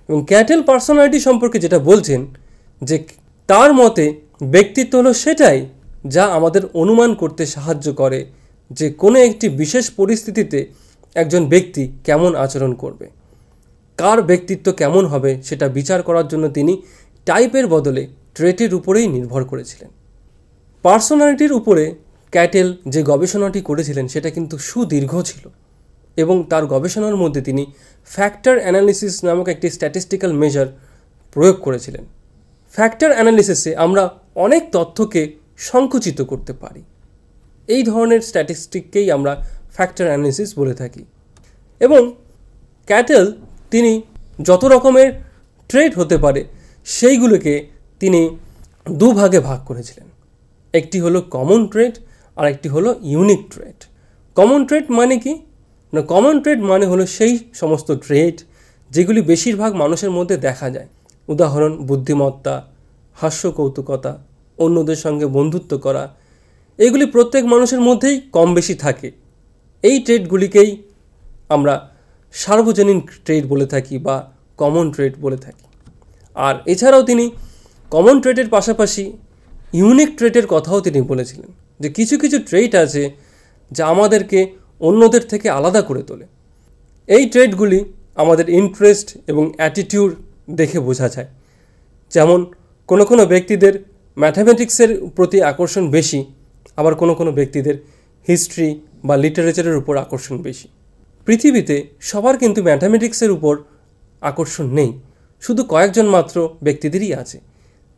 এবং ক্যাটেল পার্সোনালিটি সম্পর্কে যেটা বলছেন যে তার মতে ব্যক্তিত্ব হলো সেটাই যা আমাদের অনুমান করতে সাহায্য করে যে কোনো একটি বিশেষ পরিস্থিতিতে একজন ব্যক্তি কেমন আচরণ করবে, কার ব্যক্তিত্ব কেমন হবে সেটা বিচার করার জন্য তিনি টাইপের বদলে ট্রেটের উপরেই নির্ভর করেছিলেন। পার্সোনালিটির উপরে ক্যাটেল যে গবেষণাটি করেছিলেন সেটা কিন্তু সুদীর্ঘ ছিল, এবং তার গবেষণার মধ্যে তিনি ফ্যাক্টর অ্যানালিসিস নামক একটি স্ট্যাটিস্টিক্যাল মেজার প্রয়োগ করেছিলেন। ফ্যাক্টর অ্যানালিসিসে আমরা অনেক তথ্যকে সংকুচিত করতে পারি। এই ধরনের স্ট্যাটিস্টিককেই আমরা ফ্যাক্টর অ্যানালিসিস বলে থাকি। এবং ক্যাটেল তিনি যত রকমের ট্রেট হতে পারে সেইগুলোকে তিনি দুভাগে ভাগ করেছিলেন। একটি হলো কমন ট্রেট আর একটি হলো ইউনিক ট্রেট। কমন ট্রেট মানে কি না, কমন ট্রেট মানে হলো সেই সমস্ত ট্রেট যেগুলি বেশিরভাগ মানুষের মধ্যে দেখা যায়। উদাহরণ বুদ্ধিমত্তা, হাস্যকৌতুকতা, অন্যদের সঙ্গে বন্ধুত্ব করা, এগুলি প্রত্যেক মানুষের মধ্যেই কম বেশি থাকে। এই ট্রেটগুলিকেই আমরা সার্বজনীন ট্রেট বলে থাকি বা কমন ট্রেট বলে থাকি। আর এছাড়াও তিনি কমন ট্রেটের পাশাপাশি ইউনিক ট্রেটের কথাও তিনি বলেছিলেন, যে কিছু কিছু ট্রেট আছে যা আমাদেরকে অন্যদের থেকে আলাদা করে তোলে। এই ট্রেটগুলি আমাদের ইন্টারেস্ট এবং অ্যাটিটিউড দেখে বোঝা যায়। যেমন কোনো কোনো ব্যক্তিদের ম্যাথামেটিক্সের প্রতি আকর্ষণ বেশি, আবার কোনো কোনো ব্যক্তিদের হিস্ট্রি বা লিটারেচারের উপর আকর্ষণ বেশি। পৃথিবীতে সবার কিন্তু ম্যাথামেটিক্সের উপর আকর্ষণ নেই, শুধু কয়েকজন মাত্র ব্যক্তিদেরই আছে,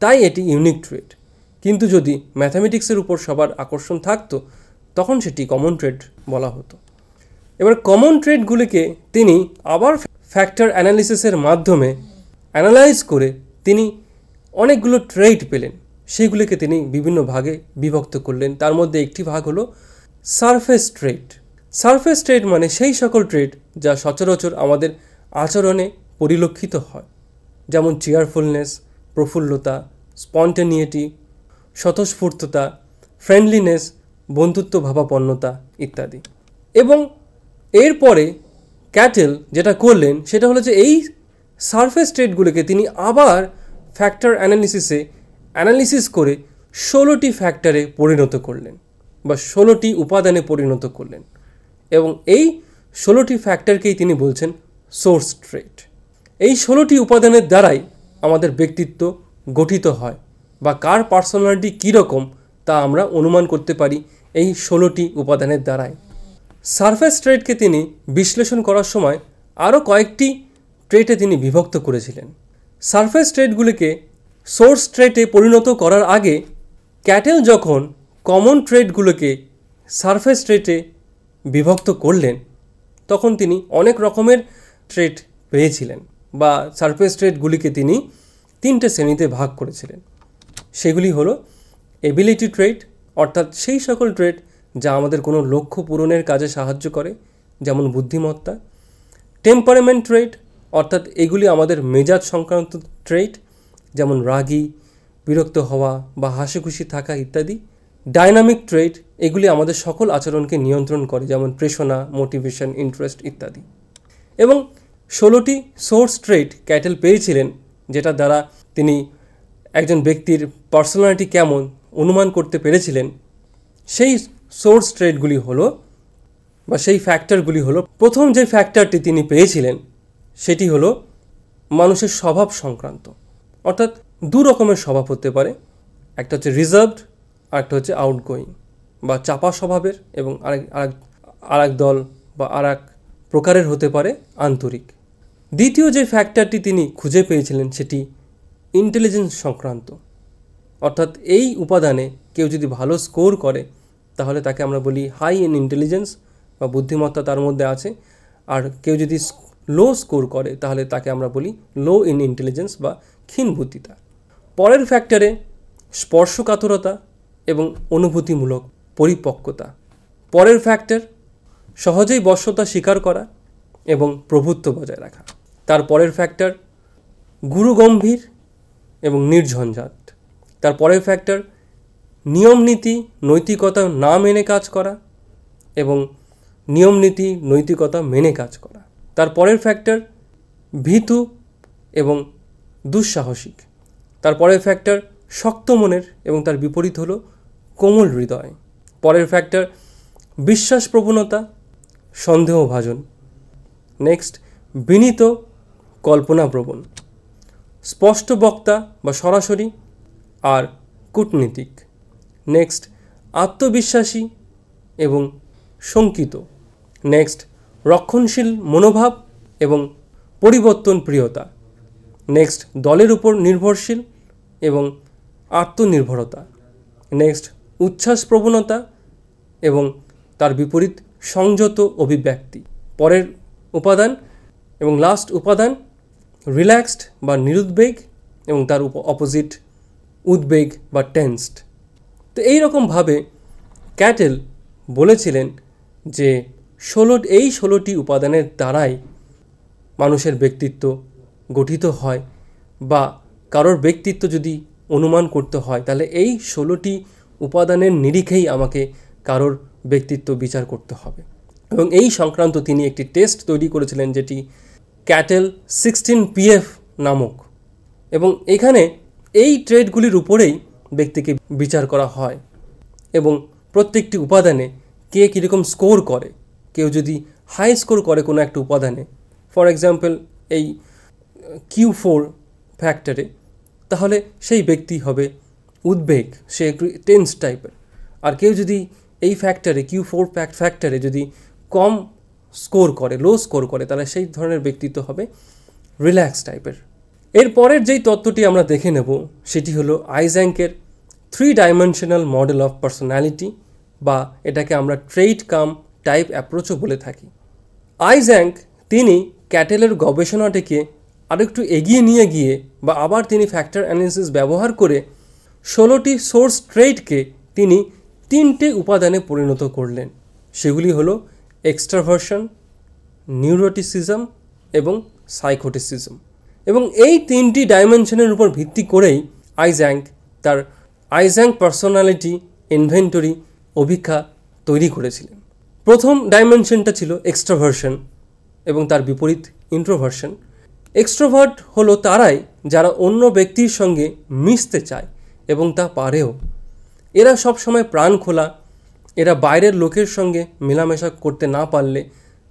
তাই এটি ইউনিক ট্রেট। কিন্তু যদি ম্যাথামেটিক্সের উপর সবার আকর্ষণ থাকতো তখন সেটি কমন ট্রেট বলা হতো। এবার কমন ট্রেটগুলিকে তিনি আবার ফ্যাক্টর অ্যানালিসিসের মাধ্যমে অ্যানালাইজ করে তিনি অনেকগুলো ট্রেট পেলেন। সেইগুলিকে তিনি বিভিন্ন ভাগে বিভক্ত করলেন। তার মধ্যে একটি ভাগ হলো সারফেস ট্রেট। সারফেস ট্রেট মানে সেই সকল ট্রেট যা সচরাচর আমাদের আচরণে পরিলক্ষিত হয়, যেমন চেয়ারফুলনেস, প্রফুল্লতা, স্পন্টেনিয়েটি, স্বতঃস্ফূর্ততা, ফ্রেন্ডলিনেস, বন্ধুত্বভাবাপন্নতা ইত্যাদি। এবং এরপরে ক্যাটেল যেটা করলেন সেটা হলো যে এই সারফেস ট্রেটগুলিকে তিনি আবার ফ্যাক্টর অ্যানালিসিস করে 16টি ফ্যাক্টরে পরিণত করলেন বা 16টি উপাদানে পরিণত করলেন। এবং এই 16টি ফ্যাক্টরকেই তিনি বলছেন সোর্স ট্রেট। এই 16টি উপাদানের দ্বারাই আমাদের ব্যক্তিত্ব গঠিত হয় বা কার পার্সোনালিটি কীরকম তা আমরা অনুমান করতে পারি এই 16টি উপাদানের দ্বারাই। সারফেস ট্রেটকে তিনি বিশ্লেষণ করার সময় আরও কয়েকটি ট্রেটে তিনি বিভক্ত করেছিলেন। সারফেস ট্রেটগুলিকে সোর্স ট্রেটে পরিণত করার আগে ক্যাটেল যখন কমন ট্রেটগুলোকে সারফেস ট্রেটে বিভক্ত করলেন তখন তিনি অনেক রকমের ট্রেট পেয়েছিলেন বা সারফেস ট্রেটগুলিকে তিনি 3টে শ্রেণীতে ভাগ করেছিলেন। সেগুলি হলো এবিলিটি ট্রেট, অর্থাৎ সেই সকল ট্রেট যা আমাদের কোনো লক্ষ্য পূরণের কাজে সাহায্য করে, যেমন বুদ্ধিমত্তা। টেম্পারামেন্ট ট্রেট, অর্থাৎ এগুলি আমাদের মেজাজ সংক্রান্ত ট্রেট, যেমন রাগী, বিরক্ত হওয়া বা হাসিখুশি থাকা ইত্যাদি। ডাইনামিক ট্রেট, এগুলি আমাদের সকল আচরণকে নিয়ন্ত্রণ করে, যেমন প্রেরণা, মোটিভেশন, ইন্টারেস্ট ইত্যাদি। এবং 16টি সোর্স ট্রেট ক্যাটেল পেয়েছিলেন, যেটা দ্বারা তিনি একজন ব্যক্তির পার্সোনালিটি কেমন অনুমান করতে পেরেছিলেন। সেই সোর্স ট্রেটগুলি হলো বা সেই ফ্যাক্টরগুলি হলো, প্রথম যে ফ্যাক্টরটি তিনি পেয়েছিলেন সেটি হলো মানুষের স্বভাব সংক্রান্ত। অর্থাৎ দু রকমের স্বভাব হতে পারে, একটা হচ্ছে রিজার্ভড আর একটা হচ্ছে আউটগোয়িং বা চাপা স্বভাবের, এবং আরেক দল বা আরেক প্রকারের হতে পারে আন্তরিক। দ্বিতীয় যে ফ্যাক্টরটি তিনি খুঁজে পেয়েছিলেন সেটি ইন্টেলিজেন্স সংক্রান্ত। অর্থাৎ এই উপাদানে কেউ যদি ভালো স্কোর করে তাহলে তাকে আমরা বলি হাই ইন ইন্টেলিজেন্স বা বুদ্ধিমত্তা তার মধ্যে আছে, আর কেউ যদি লো স্কোর করে তাহলে তাকে আমরা বলি লো ইন ইন্টেলিজেন্স বা ক্ষীণ বুদ্ধিতা। পরের ফ্যাক্টরে স্পর্শকাতরতা এবং অনুভূতিমূলক পরিপক্কতা। পরের ফ্যাক্টর সহজেই বশ্যতা স্বীকার করা এবং প্রভুত্ব বজায় রাখা। তার পরের ফ্যাক্টর গুরুগম্ভীর এবং নির্ঝঞ্ঝাট। তার পরের ফ্যাক্টর নিয়মনীতি নৈতিকতা না মেনে কাজ করা এবং নিয়মনীতি নৈতিকতা মেনে কাজ করা। তার পরের ফ্যাক্টর ভীতু এবং দুঃসাহসিক। তার পরের ফ্যাক্টর শক্ত মনের এবং তার বিপরীত হলো কোমল হৃদয়। পরের ফ্যাক্টর বিশ্বাস প্রবণতা, সন্দেহভাজন। নেক্সট বিনীত কল্পনাপ্রবণ। স্পষ্ট বক্তা বা সরাসরি আর কূটনীতিক। নেক্সট আত্মবিশ্বাসী এবং শঙ্কিত। নেক্সট রক্ষণশীল মনোভাব এবং পরিবর্তন প্রিয়তা। নেক্সট দলের উপর নির্ভরশীল এবং আত্মনির্ভরতা। নেক্সট উচ্ছ্বাস প্রবণতা এবং তার বিপরীত সংযত অভিব্যক্তি। পরের উপাদান, এবং লাস্ট উপাদান রিল্যাক্সড বা নিরুদ্বেগ, এবং তার অপোজিট উদ্বেগ বা টেন্সড। তো এইরকমভাবে ক্যাটেল বলেছিলেন যে এই 16টি উপাদানের দ্বারাই মানুষের ব্যক্তিত্ব গঠিত হয়, বা কারোর ব্যক্তিত্ব যদি অনুমান করতে হয় তাহলে এই 16টি উপাদানের নিরিখেই আমাকে কারোর ব্যক্তিত্ব বিচার করতে হবে। এবং এই সংক্রান্ত তিনি একটি টেস্ট তৈরি করেছিলেন যেটি ক্যাটেল 16PF নামক, এবং এখানে এই ট্রেডগুলির উপরেই ব্যক্তিকে বিচার করা হয়, এবং প্রত্যেকটি উপাদানে কে কীরকম স্কোর করে। কেউ যদি হাই স্কোর করে কোনো একটা উপাদানে, ফর এক্সাম্পল এই Q4 ফ্যাক্টরে, তাহলে সেই ব্যক্তি হবে উদ্বেগ, সে একটু টেন্স টাইপের। আর কেউ যদি এই ফ্যাক্টরে Q4 ফ্যাক্টরে যদি কম স্কোর করে, লো স্কোর করে, তাহলে সেই ধরনের ব্যক্তিত্ব হবে রিল্যাক্স টাইপের। এর পরের যেই তত্ত্বটি আমরা দেখে নেব সেটি হলো আইজ্যাঙ্কের 3 ডাইমেনশনাল মডেল অফ পার্সোনালিটি, বা এটাকে আমরা ট্রেইট কাম টাইপ অ্যাপ্রোচও বলে থাকি। আইজ্যাঙ্ক তিনি ক্যাটেলের গবেষণাটিকে আরেকটু এগিয়ে নিয়ে গিয়ে, বা আবার তিনি ফ্যাক্টর অ্যানালিসিস ব্যবহার করে 16টি সোর্স ট্রেইটকে তিনি 3টে উপাদানে পরিণত করলেন। সেগুলি হলো এক্সট্রাভার্সন, নিউরোটিসিজম এবং সাইকোটিসিজম। এবং এই 3টি ডাইমেনশনের উপর ভিত্তি করেই আইজ্যাঙ্ক তার আইজ্যাঙ্ক পার্সোনালিটি ইনভেন্টরি অভিক্ষা তৈরি করেছিলেন। প্রথম ডাইমেনশনটা ছিল এক্সট্রাভার্সন এবং তার বিপরীত ইন্ট্রোভার্সন। এক্সট্রোভার্ট হলো তারাই যারা অন্য ব্যক্তির সঙ্গে মিশতে চায় এবং তা পারেও। এরা সব সময় প্রাণ খোলা, এরা বাইরের লোকের সঙ্গে মেলামেশা করতে না পারলে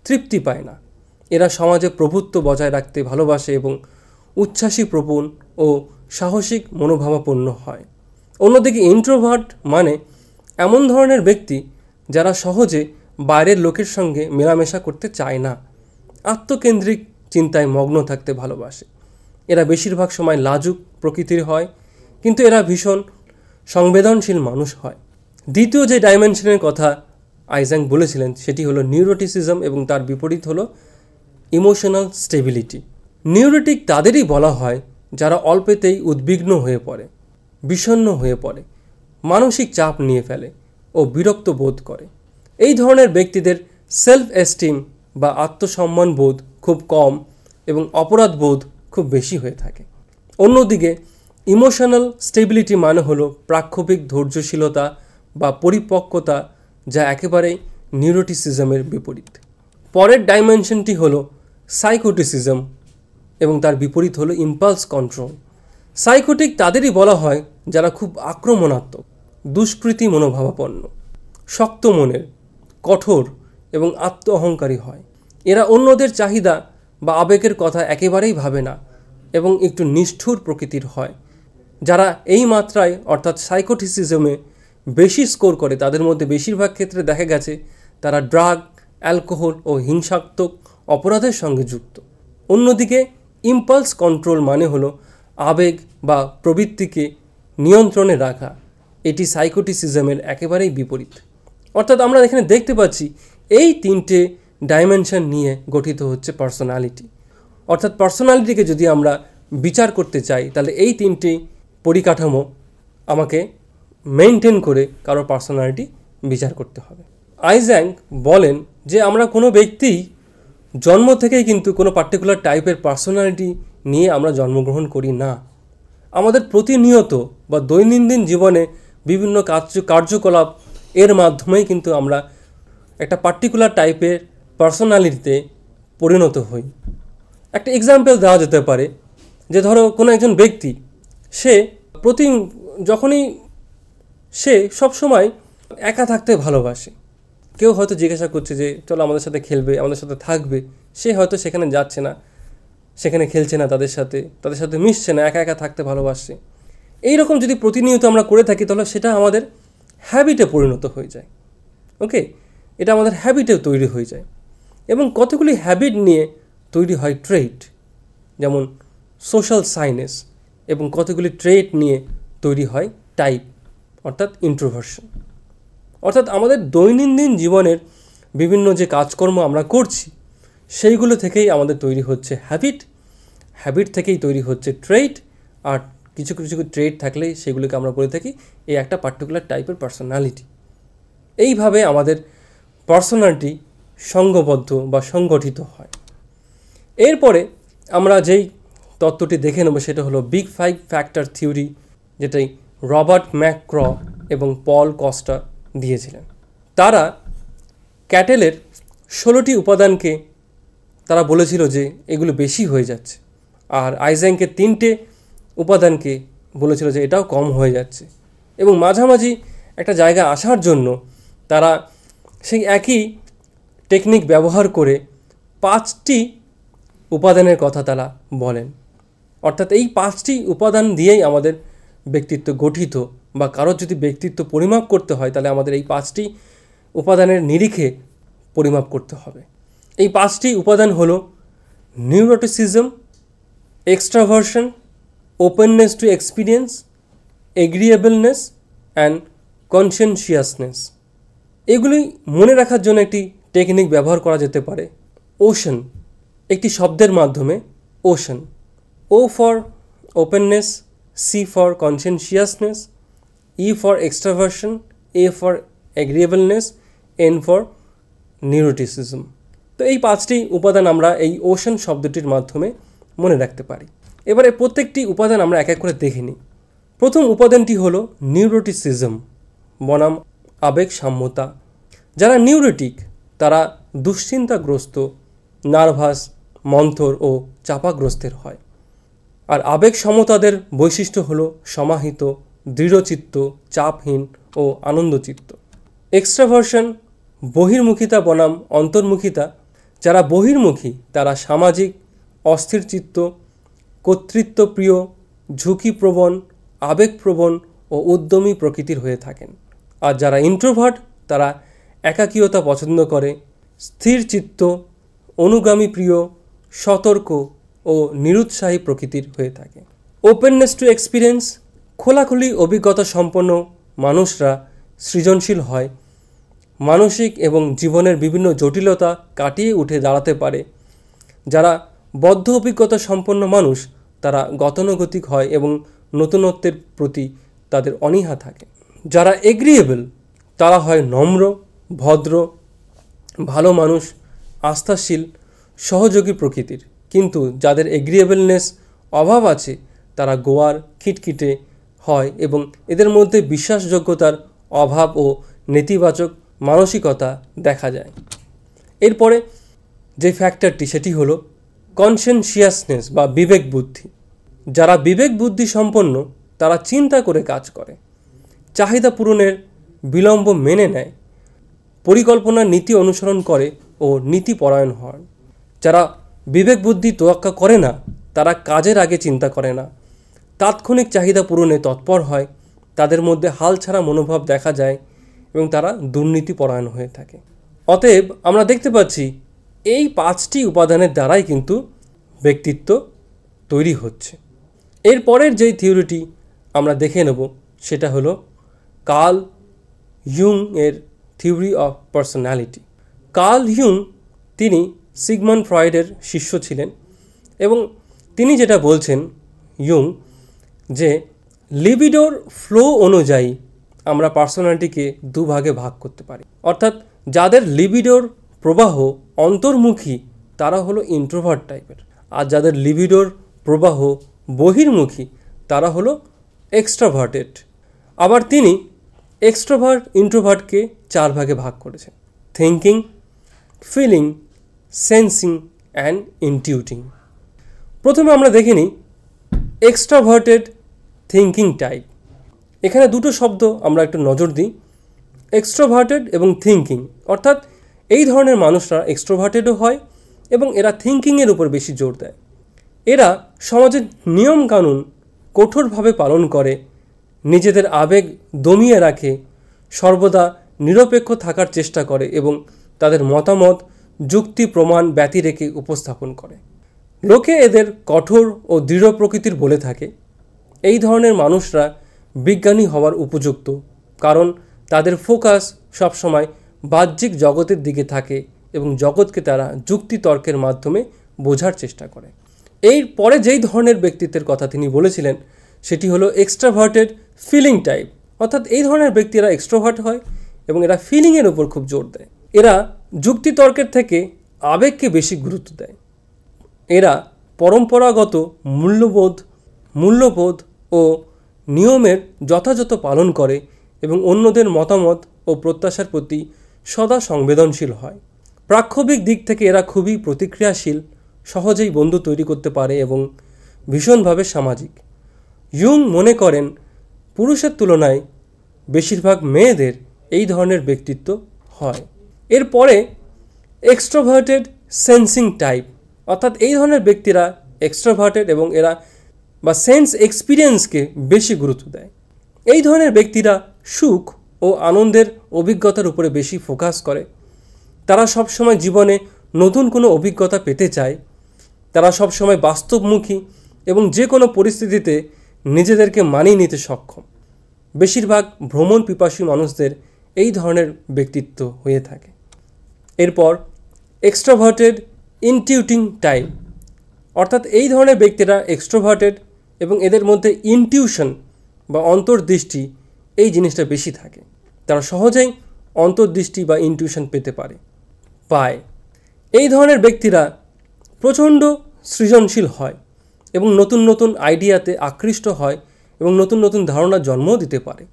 তৃপ্তি পায় না। এরা সমাজে প্রভুত্ব বজায় রাখতে ভালোবাসে এবং উচ্ছ্বাসী প্রবণ ও সাহসিক মনোভাবাপন্ন হয়। অন্যদিকে ইন্ট্রোভার্ট মানে এমন ধরনের ব্যক্তি যারা সহজে বাইরের লোকের সঙ্গে মেলামেশা করতে চায় না, আত্মকেন্দ্রিক চিন্তায় মগ্ন থাকতে ভালোবাসে। এরা বেশিরভাগ সময় লাজুক প্রকৃতির হয়, কিন্তু এরা ভীষণ সংবেদনশীল মানুষ হয়। দ্বিতীয় যে ডাইমেনশনের কথা আইজ্যাঙ্ক বলেছিলেন সেটি হলো নিউরোটিসিজম, এবং তার বিপরীত হলো ইমোশনাল স্টেবিলিটি। নিউরোটিক তাদেরই বলা হয় যারা অল্পেতেই উদ্বিগ্ন হয়ে পড়ে, বিষণ্ণ হয়ে পড়ে, মানসিক চাপ নিয়ে ফেলে ও বিরক্ত বোধ করে। এই ধরনের ব্যক্তিদের সেলফ এস্টিম বা আত্মসম্মান বোধ খুব কম এবং অপরাধ বোধ খুব বেশি হয়ে থাকে। অন্যদিকে ইমোশনাল স্টেবিলিটি মানে হলো প্রাক্ষোভিক ধৈর্যশীলতা বা পরিপক্কতা, যা একেবারেই নিউরোটিসিজমের বিপরীত। পরের ডাইমেনশনটি হলো সাইকোটিসিজম এবং তার বিপরীত হলো ইম্পালস কন্ট্রোল। সাইকোটিক তাদেরই বলা হয় যারা খুব আক্রমণাত্মক, দুষ্কৃতী মনোভাবাপন্ন, শক্ত মনের, কঠোর এবং আত্ম অহংকারী হয়। এরা অন্যদের চাহিদা বা আবেগের কথা একেবারেই ভাবে না এবং একটু নিষ্ঠুর প্রকৃতির হয়। যারা এই মাত্রায় অর্থাৎ সাইকোটিসিজমে বেশি স্কোর করে তাদের মধ্যে বেশিরভাগ ক্ষেত্রে দেখা গেছে তারা ড্রাগ, অ্যালকোহল ও হিংসাত্মক অপরাধের সঙ্গে যুক্ত। অন্যদিকে ইম্পালস কন্ট্রোল মানে হলো আবেগ বা প্রবৃত্তিকে নিয়ন্ত্রণে রাখা। এটি সাইকোটিসিজমের একেবারেই বিপরীত। অর্থাৎ আমরা এখানে দেখতে পাচ্ছি এই 3টে ডাইমেনশন নিয়ে গঠিত হচ্ছে পার্সোনালিটি। অর্থাৎ পার্সোনালিটিকে যদি আমরা বিচার করতে চাই তাহলে এই 3টে পরিকাঠামো আমাকে মেনটেন করে কারো পার্সোনালিটি বিচার করতে হবে। আইজ্যাঙ্ক বলেন যে আমরা কোনো ব্যক্তি জন্ম থেকেই কিন্তু কোনো পার্টিকুলার টাইপের পার্সোনালিটি নিয়ে আমরা জন্মগ্রহণ করি না। আমাদের প্রতিনিয়ত বা দৈনন্দিন জীবনে বিভিন্ন কার্যকলাপ এর মাধ্যমেই কিন্তু আমরা একটা পার্টিকুলার টাইপের পার্সোনালিটিতে পরিণত হই। একটা এক্সাম্পল দেওয়া যেতে পারে যে ধরো কোনো একজন ব্যক্তি যখনই সে সবসময় একা থাকতে ভালোবাসে। কেউ হয়তো জিজ্ঞাসা করছে যে চলো আমাদের সাথে খেলবে, আমাদের সাথে থাকবে, সে হয়তো সেখানে যাচ্ছে না, সেখানে খেলছে না, তাদের সাথে মিশছে না, একা একা থাকতে ভালোবাসছে। এইরকম যদি প্রতিনিয়ত আমরা করে থাকি তাহলে সেটা আমাদের হ্যাবিটে পরিণত হয়ে যায়। ওকে, এটা আমাদের হ্যাবিটে তৈরি হয়ে যায় এবং কতগুলি হ্যাবিট নিয়ে তৈরি হয় ট্রেট, যেমন সোশ্যাল সাইনেস, এবং কতগুলি ট্রেট নিয়ে তৈরি হয় টাইপ অর্থাৎ ইন্ট্রোভার্সন। অর্থাৎ আমাদের দৈনন্দিন জীবনের বিভিন্ন যে কাজকর্ম আমরা করছি সেইগুলো থেকেই আমাদের তৈরি হচ্ছে হ্যাবিট, হ্যাবিট থেকেই তৈরি হচ্ছে ট্রেট, আর কিছু কিছু ট্রেট থাকলেই সেগুলোকে আমরা বলে থাকি এই একটা পার্টিকুলার টাইপের পার্সোনালিটি। এইভাবে আমাদের পার্সোনালিটি সংঘবদ্ধ বা সংগঠিত হয়। এরপরে আমরা যেই তত্ত্বটি দেখে নেব সেটা হলো বিগ 5 ফ্যাক্টর থিওরি, যেটাই রবার্ট ম্যাকক্র এবং পল কস্টা দিয়েছিলেন। তারা ক্যাটেলের 16টি উপাদানকে তারা বলেছিল যে এগুলো বেশি হয়ে যাচ্ছে, আর আইজ্যাককে 3টে উপাদানকে বলেছিল যে এটাও কম হয়ে যাচ্ছে, এবং মাঝামাঝি একটা জায়গা আসার জন্য তারা সেই একই টেকনিক ব্যবহার করে 5টি উপাদানের কথা তারা বলেন। অর্থাৎ এই 5টি উপাদান দিয়েই আমাদের ব্যক্তিত্ব গঠিত, বা কারোর যদি ব্যক্তিত্ব পরিমাপ করতে হয় তাহলে আমাদের এই 5টি উপাদানের নিরিখে পরিমাপ করতে হবে। এই 5টি উপাদান হলো neuroticism, এক্সট্রাভার্সন, openness to experience, এগ্রিয়েবলনেস and কনসেনশিয়াসনেস। এগুলি মনে রাখার জন্য একটি টেকনিক ব্যবহার করা যেতে পারে ওশন, একটি শব্দের মাধ্যমে OCEAN. O for openness, C for conscientiousness, E for extraversion, A for agreeableness, N for neuroticism. তো এই 5টি উপাদান আমরা এই ওশন শব্দটির মাধ্যমে মনে রাখতে পারি। এবারে প্রত্যেকটি উপাদান আমরা এক এক করে দেখে নিই। প্রথম উপাদানটি হলো নিউরোটিসিজম, বনাম আবেগ সাম্যতা। যারা নিউরোটিক তারা দুশ্চিন্তাগ্রস্ত, নার্ভাস, মন্থর ও চাপাগ্রস্তের হয়। আর আবেগ সমতাদের বৈশিষ্ট্য হলো সমাহিত, দৃঢ়চিত্ত, চাপহীন ও আনন্দচিত্ত। এক্সট্রাভার্সন বহির্মুখিতা বনাম অন্তর্মুখিতা। যারা বহির্মুখী তারা সামাজিক, অস্থিরচিত্ত, কর্তৃত্বপ্রিয়, ঝুঁকিপ্রবণ, আবেগপ্রবণ ও উদ্যমী প্রকৃতির হয়ে থাকেন। আর যারা ইন্ট্রোভার্ট তারা একাকীয়তা পছন্দ করে, স্থিরচিত্ত, অনুগামী প্রিয়, সতর্ক ও নিরুৎসাহী প্রকৃতির হয়ে থাকে। ওপেননেস টু এক্সপিরিয়েন্স, খোলাখুলি অভিজ্ঞতা সম্পন্ন মানুষরা সৃজনশীল হয়, মানসিক এবং জীবনের বিভিন্ন জটিলতা কাটিয়ে উঠে দাঁড়াতে পারে। যারা বদ্ধ অভিজ্ঞতা সম্পন্ন মানুষ তারা গতানুগতিক হয় এবং নতুনত্বের প্রতি তাদের অনীহা থাকে। যারা এগ্রিয়েবল তারা হয় নম্র, ভদ্র, ভালো মানুষ, আস্থাশীল, সহযোগী প্রকৃতির। কিন্তু যাদের এগ্রিয়েবলনেস অভাব আছে তারা গোয়ার, খিটখিটে হয় এবং এদের মধ্যে বিশ্বাসযোগ্যতার অভাব ও নেতিবাচক মানসিকতা দেখা যায়। এরপরে যে ফ্যাক্টরটি সেটি হলো কনসেনশিয়াসনেস বা বিবেক বুদ্ধি। যারা বিবেক বুদ্ধি সম্পন্ন তারা চিন্তা করে কাজ করে, চাহিদা পূরণের বিলম্ব মেনে নেয়, পরিকল্পনার নীতি অনুসরণ করে ও নীতিপরায়ণ হয়। যারা বিবেক বুদ্ধি তোয়াক্কা করে না তারা কাজের আগে চিন্তা করে না, তাৎক্ষণিক চাহিদা পূরণে তৎপর হয়, তাদের মধ্যে হালছাড়া মনোভাব দেখা যায় এবং তারা দুর্নীতিপরায়ণ হয়ে থাকে। অতএব আমরা দেখতে পাচ্ছি এই 5টি উপাদানের দ্বারাই কিন্তু ব্যক্তিত্ব তৈরি হচ্ছে। এর পরের যেই থিওরিটি আমরা দেখে নেব সেটা হলো কার্ল ইয়ুং এর থিওরি অফ পার্সোনালিটি। কার্ল ইয়ুং তিনি সিগমন্ড ফ্রয়েডের শিষ্য ছিলেন এবং তিনি যেটা বলছেন ইয়ুং যে লিবিডোর ফ্লো অনুযায়ী আমরা পার্সোনালিটিকে দুভাগে ভাগ করতে পারি। অর্থাৎ যাদের লিবিডোর প্রবাহ অন্তর্মুখী তারা হলো ইন্ট্রোভার্ট টাইপের, আর যাদের লিবিডোর প্রবাহ বহির্মুখী তারা হলো এক্সট্রাভার্টেড। আবার তিনি এক্সট্রোভার্ট ইন্ট্রোভার্টকে 4 ভাগে ভাগ করেছেন: থিঙ্কিং, ফিলিং, সেন্সিং অ্যান্ড ইনটিউটিং। প্রথমে আমরা দেখে নিই এক্সট্রাভার্টেড থিঙ্কিং টাইপ। এখানে দুটো শব্দ আমরা একটু নজর দিই, এক্সট্রোভার্টেড এবং থিঙ্কিং। অর্থাৎ এই ধরনের মানুষরা এক্সট্রোভার্টেডও হয় এবং এরা থিঙ্কিংয়ের উপর বেশি জোর দেয়। এরা সমাজের নিয়মকানুন কঠোরভাবে পালন করে, নিজেদের আবেগ দমিয়ে রাখে, সর্বদা নিরপেক্ষ থাকার চেষ্টা করে এবং তাদের মতামত যুক্তি প্রমাণ ব্যতি রেখে উপস্থাপন করে। লোকে এদের কঠোর ও দৃঢ় প্রকৃতির বলে থাকে। এই ধরনের মানুষরা বিজ্ঞানী হওয়ার উপযুক্ত, কারণ তাদের ফোকাস সবসময় বাহ্যিক জগতের দিকে থাকে এবং জগৎকে তারা যুক্তি তর্কের মাধ্যমে বোঝার চেষ্টা করে। এর পরে যেই ধরনের ব্যক্তিত্বের কথা তিনি বলেছিলেন সেটি হলো এক্সট্রাভার্টেড ফিলিং টাইপ। অর্থাৎ এই ধরনের ব্যক্তিরা এক্সট্রোভার্ট হয় এবং এরা ফিলিংয়ের উপর খুব জোর দেয়। এরা যুক্তি তর্কের থেকে আবেগকে বেশি গুরুত্ব দেয়। এরা পরম্পরাগত মূল্যবোধ ও নিয়মের যথাযথ পালন করে এবং অন্যদের মতামত ও প্রত্যাশার প্রতি সদা সংবেদনশীল হয়। প্রাক্ষবিক দিক থেকে এরা খুবই প্রতিক্রিয়াশীল, সহজেই বন্ধু তৈরি করতে পারে এবং ভীষণভাবে সামাজিক। ইয়ুং মনে করেন পুরুষের তুলনায় বেশিরভাগ মেয়েদের এই ধরনের ব্যক্তিত্ব হয়। এরপরে এক্সট্রোভার্টেড সেন্সিং টাইপ, অর্থাৎ এই ধরনের ব্যক্তিরা এক্সট্রোভার্টেড এবং এরা বা সেন্স এক্সপিরিয়েন্সকে বেশি গুরুত্ব দেয়। এই ধরনের ব্যক্তিরা সুখ ও আনন্দের অভিজ্ঞতার উপরে বেশি ফোকাস করে। তারা সবসময় জীবনে নতুন কোনো অভিজ্ঞতা পেতে চায়। তারা সবসময় বাস্তবমুখী এবং যে কোনো পরিস্থিতিতে নিজেদেরকে মানিয়ে নিতে সক্ষম। বেশিরভাগ ভ্রমণ পিপাসী মানুষদের এই ধরনের ব্যক্তিত্ব হয়ে থাকে। এরপর এক্সট্রোভার্টেড ইনটিউটিং টাইপ, অর্থাৎ এই ধরনের ব্যক্তিরা এক্সট্রোভার্টেড এবং এদের মধ্যে ইনটিউশন বা অন্তর্দৃষ্টি এই জিনিসটা বেশি থাকে। তারা সহজেই অন্তর্দৃষ্টি বা ইনটিউশন পায়। এই ধরনের ব্যক্তিরা প্রচণ্ড সৃজনশীল হয় এবং নতুন নতুন আইডিয়াতে আকৃষ্ট হয় এবং নতুন নতুন ধারণা জন্মও দিতে পারে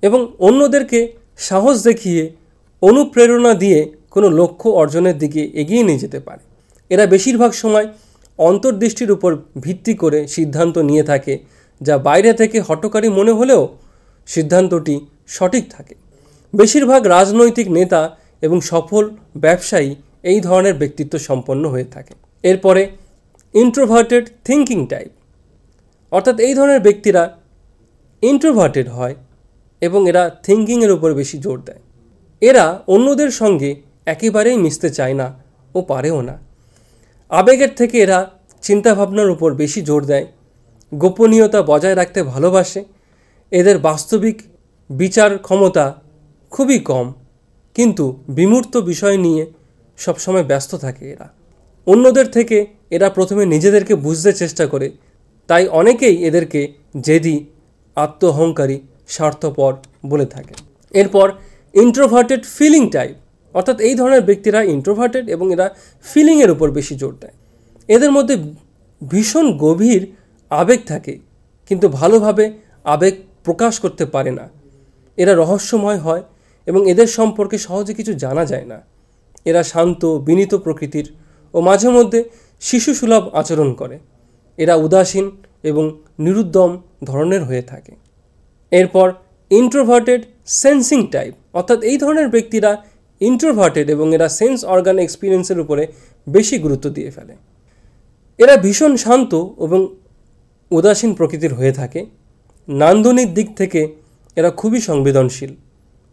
এবং অন্যদেরকে সাহস দেখিয়ে অনুপ্রেরণা দিয়ে কোনো লক্ষ্য অর্জনের দিকে এগিয়ে নিয়ে যেতে পারে। এরা বেশিরভাগ সময় অন্তর্দৃষ্টির উপর ভিত্তি করে সিদ্ধান্ত নিয়ে থাকে, যা বাইরে থেকে হঠকারী মনে হলেও সিদ্ধান্তটি সঠিক থাকে। বেশিরভাগ রাজনৈতিক নেতা এবং সফল ব্যবসায়ী এই ধরনের ব্যক্তিত্ব সম্পন্ন হয়ে থাকে। এরপরে ইন্ট্রোভার্টেড থিঙ্কিং টাইপ, অর্থাৎ এই ধরনের ব্যক্তিরা ইন্ট্রোভার্টেড হয় এবং এরা থিঙ্কিংয়ের উপর বেশি জোর দেয়। এরা অন্যদের সঙ্গে একেবারেই মিশতে চায় না ও পারেও না। আবেগের থেকে এরা চিন্তাভাবনার উপর বেশি জোর দেয়। গোপনীয়তা বজায় রাখতে ভালোবাসে। এদের বাস্তবিক বিচার ক্ষমতা খুবই কম, কিন্তু বিমূর্ত বিষয় নিয়ে সবসময় ব্যস্ত থাকে এরা। অন্যদের থেকে এরা প্রথমে নিজেদেরকে বুঝতে চেষ্টা করে, তাই অনেকেই এদেরকে জেদি, আত্ম অহংকারী, স্বার্থপর বলে থাকে। এরপর ইন্ট্রোভার্টেড ফিলিং টাইপ, অর্থাৎ এই ধরনের ব্যক্তিরা ইন্ট্রোভার্টেড এবং এরা ফিলিংয়ের উপর বেশি জোর দেয়। এদের মধ্যে ভীষণ গভীর আবেগ থাকে, কিন্তু ভালোভাবে আবেগ প্রকাশ করতে পারে না। এরা রহস্যময় হয় এবং এদের সম্পর্কে সহজে কিছু জানা যায় না। এরা শান্ত, বিনীত প্রকৃতির ও মাঝে মধ্যে শিশুসুলভ আচরণ করে। এরা উদাসীন এবং নিরুদ্যম ধরনের হয়ে থাকে। এরপর ইন্ট্রোভার্টেড সেন্সিং টাইপ, অর্থাৎ এই ধরনের ব্যক্তিরা ইন্ট্রোভার্টেড এবং এরা সেন্স অর্গান এক্সপিরিয়েন্সের উপরে বেশি গুরুত্ব দিয়ে ফেলে। এরা ভীষণ শান্ত এবং উদাসীন প্রকৃতির হয়ে থাকে। নান্দনিক দিক থেকে এরা খুবই সংবেদনশীল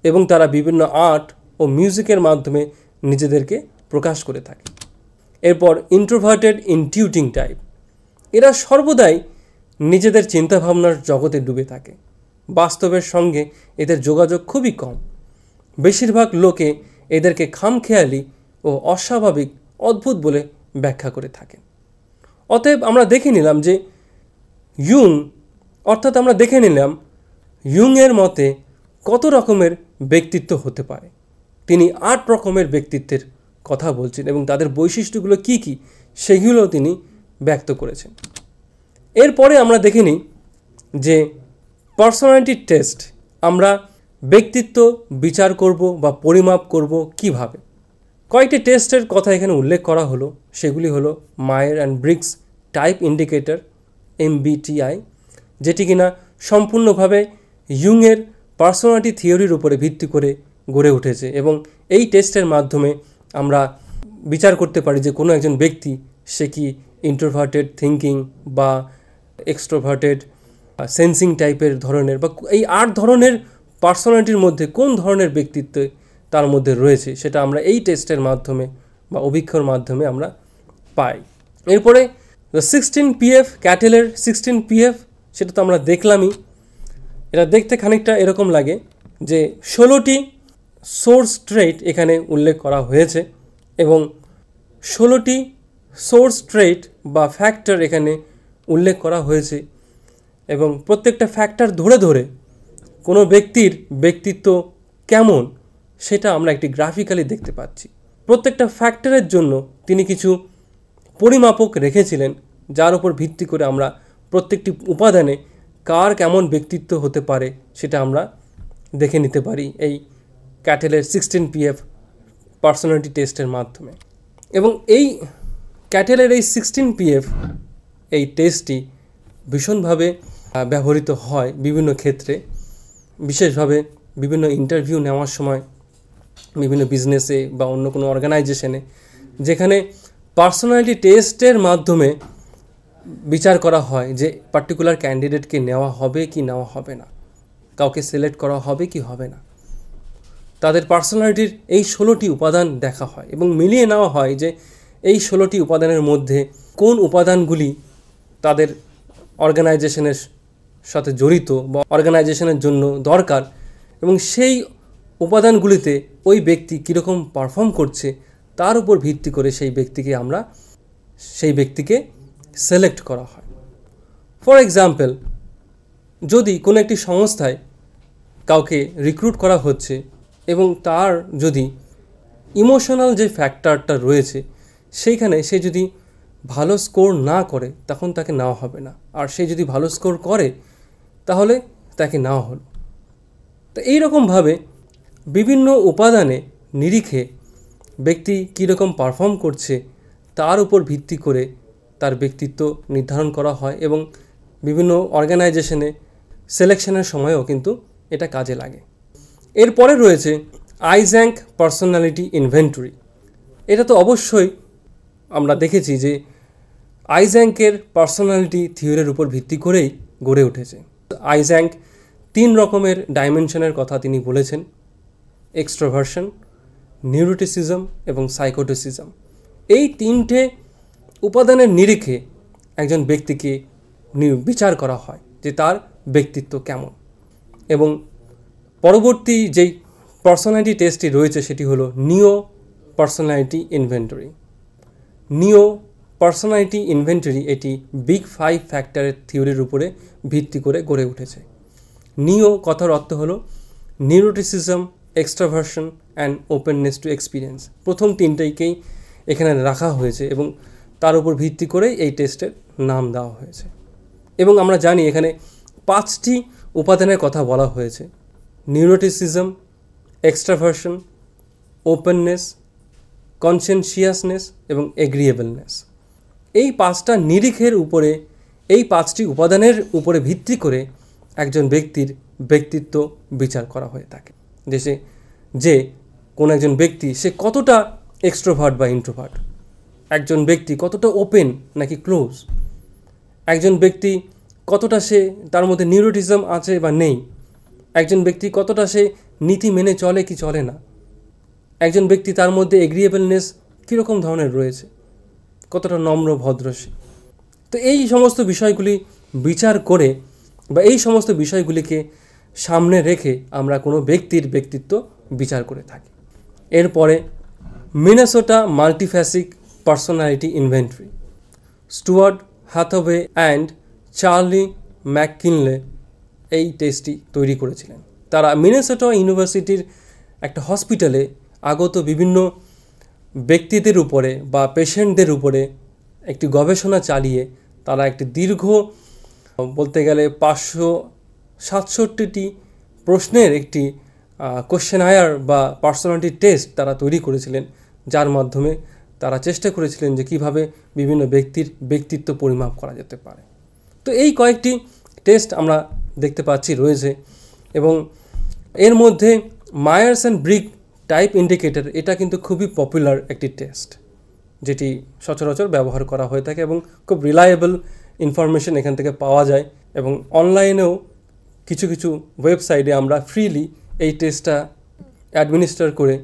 এবং তারা বিভিন্ন আর্ট ও মিউজিকের মাধ্যমে নিজেদেরকে প্রকাশ করে থাকে। এরপর ইন্ট্রোভার্টেড ইনটিউটিং টাইপ, এরা সর্বদাই নিজেদের চিন্তাভাবনার জগতে ডুবে থাকে। বাস্তবের সঙ্গে এদের যোগাযোগ খুবই কম। বেশিরভাগ লোকে এদেরকে খামখেয়ালি ও অস্বাভাবিক, অদ্ভুত বলে ব্যাখ্যা করে থাকে। অতএব আমরা দেখে নিলাম যে ইয়ুংয়ের মতে কত রকমের ব্যক্তিত্ব হতে পারে। তিনি 8 রকমের ব্যক্তিত্বের কথা বলছেন এবং তাদের বৈশিষ্ট্যগুলো কি কি সেগুলো তিনি ব্যক্ত করেছেন। এরপরে আমরা দেখে নিই যে পার্সোনালিটি টেস্ট, আমরা ব্যক্তিত্ব বিচার করব বা পরিমাপ করব কিভাবে। কয়েকটি টেস্টের কথা এখানে উল্লেখ করা হলো, সেগুলি হলো মায়ার and Briggs type indicator MBTI, যেটি কিনা সম্পূর্ণভাবে ইয়ুংয়ের পার্সোনালিটি থিওরির উপরে ভিত্তি করে গড়ে উঠেছে এবং এই টেস্টের মাধ্যমে আমরা বিচার করতে পারি যে কোনো একজন ব্যক্তি সে কি ইন্ট্রোভার্টেড থিঙ্কিং বা এক্সট্রোভার্টেড সেন্সিং টাইপের ধরনের, বা এই 8 ধরনের পার্সোনালিটির মধ্যে কোন ধরনের ব্যক্তিত্ব তার মধ্যে রয়েছে, সেটা আমরা এই টেস্টের মাধ্যমে বা অভিক্ষার মাধ্যমে আমরা পাই। এরপরে 16PF, ক্যাটেলের 16PF, সেটা তো আমরা দেখলামই। এটা দেখতে খানিকটা এরকম লাগে যে 16টি সোর্স ট্রেট এখানে উল্লেখ করা হয়েছে এবং 16টি সোর্স ট্রেট বা ফ্যাক্টর এখানে উল্লেখ করা হয়েছে এবং প্রত্যেকটা ফ্যাক্টর ধরে ধরে কোনো ব্যক্তির ব্যক্তিত্ব কেমন সেটা আমরা একটি গ্রাফিক্যালি দেখতে পাচ্ছি। প্রত্যেকটা ফ্যাক্টরের জন্য তিনি কিছু পরিমাপক রেখেছিলেন, যার উপর ভিত্তি করে আমরা প্রত্যেকটি উপাদানে কার কেমন ব্যক্তিত্ব হতে পারে সেটা আমরা দেখে নিতে পারি এই ক্যাটেলের 16PF পার্সোনালিটি টেস্টের মাধ্যমে। এবং এই ক্যাটেলের এই 16PF এই টেস্টটি ভীষণভাবে ব্যবহৃত হয় বিভিন্ন ক্ষেত্রে, বিশেষভাবে বিভিন্ন ইন্টারভিউ নেওয়ার সময়, বিভিন্ন বিজনেসে বা অন্য কোনো অর্গানাইজেশনে, যেখানে পার্সোনালিটি টেস্টের মাধ্যমে বিচার করা হয় যে পার্টিকুলার ক্যান্ডিডেটকে নেওয়া হবে কি নেওয়া হবে না, কাউকে সিলেক্ট করা হবে কি হবে না। তাদের পার্সোনালিটির এই 16টি উপাদান দেখা হয় এবং মিলিয়ে নেওয়া হয় যে এই 16টি উপাদানের মধ্যে কোন উপাদানগুলি তাদের অর্গানাইজেশনের সাথে জড়িত বা অর্গানাইজেশনের জন্য দরকার, এবং সেই উপাদানগুলিতে ওই ব্যক্তি কীরকম পারফর্ম করছে তার উপর ভিত্তি করে সেই ব্যক্তিকে সিলেক্ট করা হয়। ফর এক্সাম্পল, যদি কোনো একটি সংস্থায় কাউকে রিক্রুট করা হচ্ছে এবং তার যদি ইমোশনাল যে ফ্যাক্টরটা রয়েছে সেইখানে সে যদি ভালো স্কোর না করে তখন তাকে নেওয়া হবে না, আর সে যদি ভালো স্কোর করে তাহলে তাকে নেওয়া হলো। তো এইরকমভাবে বিভিন্ন উপাদানে নিরিখে ব্যক্তি কীরকম পারফর্ম করছে তার উপর ভিত্তি করে তার ব্যক্তিত্ব নির্ধারণ করা হয় এবং বিভিন্ন অর্গানাইজেশনে সিলেকশনের সময়ও কিন্তু এটা কাজে লাগে। এরপরে রয়েছে আইজ্যাঙ্ক পার্সোনালিটি ইনভেন্টরি। এটা তো অবশ্যই আমরা দেখেছি যে আইজ্যাঙ্কের পার্সোনালিটি থিওরির উপর ভিত্তি করেই গড়ে উঠেছে। আইজ্যাঙ্ক 3 রকমের ডাইমেনশনের কথা তিনি বলেছেন: এক্সট্রোভার্সন, নিউরোটিসিজম এবং সাইকোটিসিজম। এই 3টে উপাদানের নিরিখে একজন ব্যক্তিকে বিচার করা হয় যে তার ব্যক্তিত্ব কেমন। এবং পরবর্তী যেই পার্সোনালিটি টেস্টটি রয়েছে সেটি হলো নিও পার্সোনালিটি ইনভেন্টরি। নিও পার্সোনালিটি ইনভেন্টরি এটি বিগ 5 ফ্যাক্টরের থিওরির উপরে ভিত্তি করে গড়ে উঠেছে। নিও কথার অর্থ হলো neuroticism, এক্সট্রাভার্সন and openness to experience. প্রথম 3টাকেই এখানে রাখা হয়েছে এবং তার উপর ভিত্তি করেই এই টেস্টের নাম দেওয়া হয়েছে। এবং আমরা জানি এখানে 5টি উপাদানের কথা বলা হয়েছে: নিউরোটিসিজম, এক্সট্রাভার্সন, ওপেননেস, কনসেনশিয়াসনেস এবং এগ্রিয়েবলনেস। এই 5টা নিরিখের উপরে, এই 5টি উপাদানের উপরে ভিত্তি করে একজন ব্যক্তির ব্যক্তিত্ব বিচার করা হয়ে থাকে। যে কোনো একজন ব্যক্তি সে কতটা এক্সট্রোভার্ট বা ইন্ট্রোভার্ট, একজন ব্যক্তি কতটা ওপেন নাকি ক্লোজ, একজন ব্যক্তি কতটা সে তার মধ্যে নিউরোটিজম আছে বা নেই, একজন ব্যক্তি কতটা সে নীতি মেনে চলে কি চলে না, একজন ব্যক্তি তার মধ্যে এগ্রিয়েবলনেস কীরকম ধরনের রয়েছে, কতটা নম্র ভদ্র সে। তো এই সমস্ত বিষয়গুলি বিচার করে বা এই সমস্ত বিষয়গুলিকে সামনে রেখে আমরা কোনো ব্যক্তির ব্যক্তিত্ব বিচার করে থাকি। এরপরে Minnesota multiphasic personality inventory. Stuart Hathaway and Charlie McKinley এই টেস্টটি তৈরি করেছিলেন। তারা মিনেসোটা ইউনিভার্সিটির একটা হসপিটালে আগত বিভিন্ন ব্যক্তিদের উপরে বা পেশেন্টদের উপরে একটি গবেষণা চালিয়ে তারা একটি দীর্ঘ, বলতে গেলে 567টি প্রশ্নের একটি কোশ্চেনায়ার বা পার্সোনালিটি টেস্ট তারা তৈরি করেছিলেন, যার মাধ্যমে তারা চেষ্টা করেছিলেন যে কীভাবে বিভিন্ন ব্যক্তির ব্যক্তিত্ব পরিমাপ করা যেতে পারে। তো এই কয়েকটি টেস্ট আমরা দেখতে পাচ্ছি রয়েছে এবং এর মধ্যে মায়ার্স অ্যান্ড ব্রিগ টাইপ ইন্ডিকেটর, এটা কিন্তু খুবই পপুলার একটি টেস্ট যেটি সচরাচর ব্যবহার করা হয়ে থাকে এবং খুব রিলায়েবল ইনফরমেশন এখান থেকে পাওয়া যায়। এবং অনলাইনেও কিছু কিছু ওয়েবসাইটে আমরা ফ্রিলি এই টেস্টটা অ্যাডমিনিস্ট্রেট করে,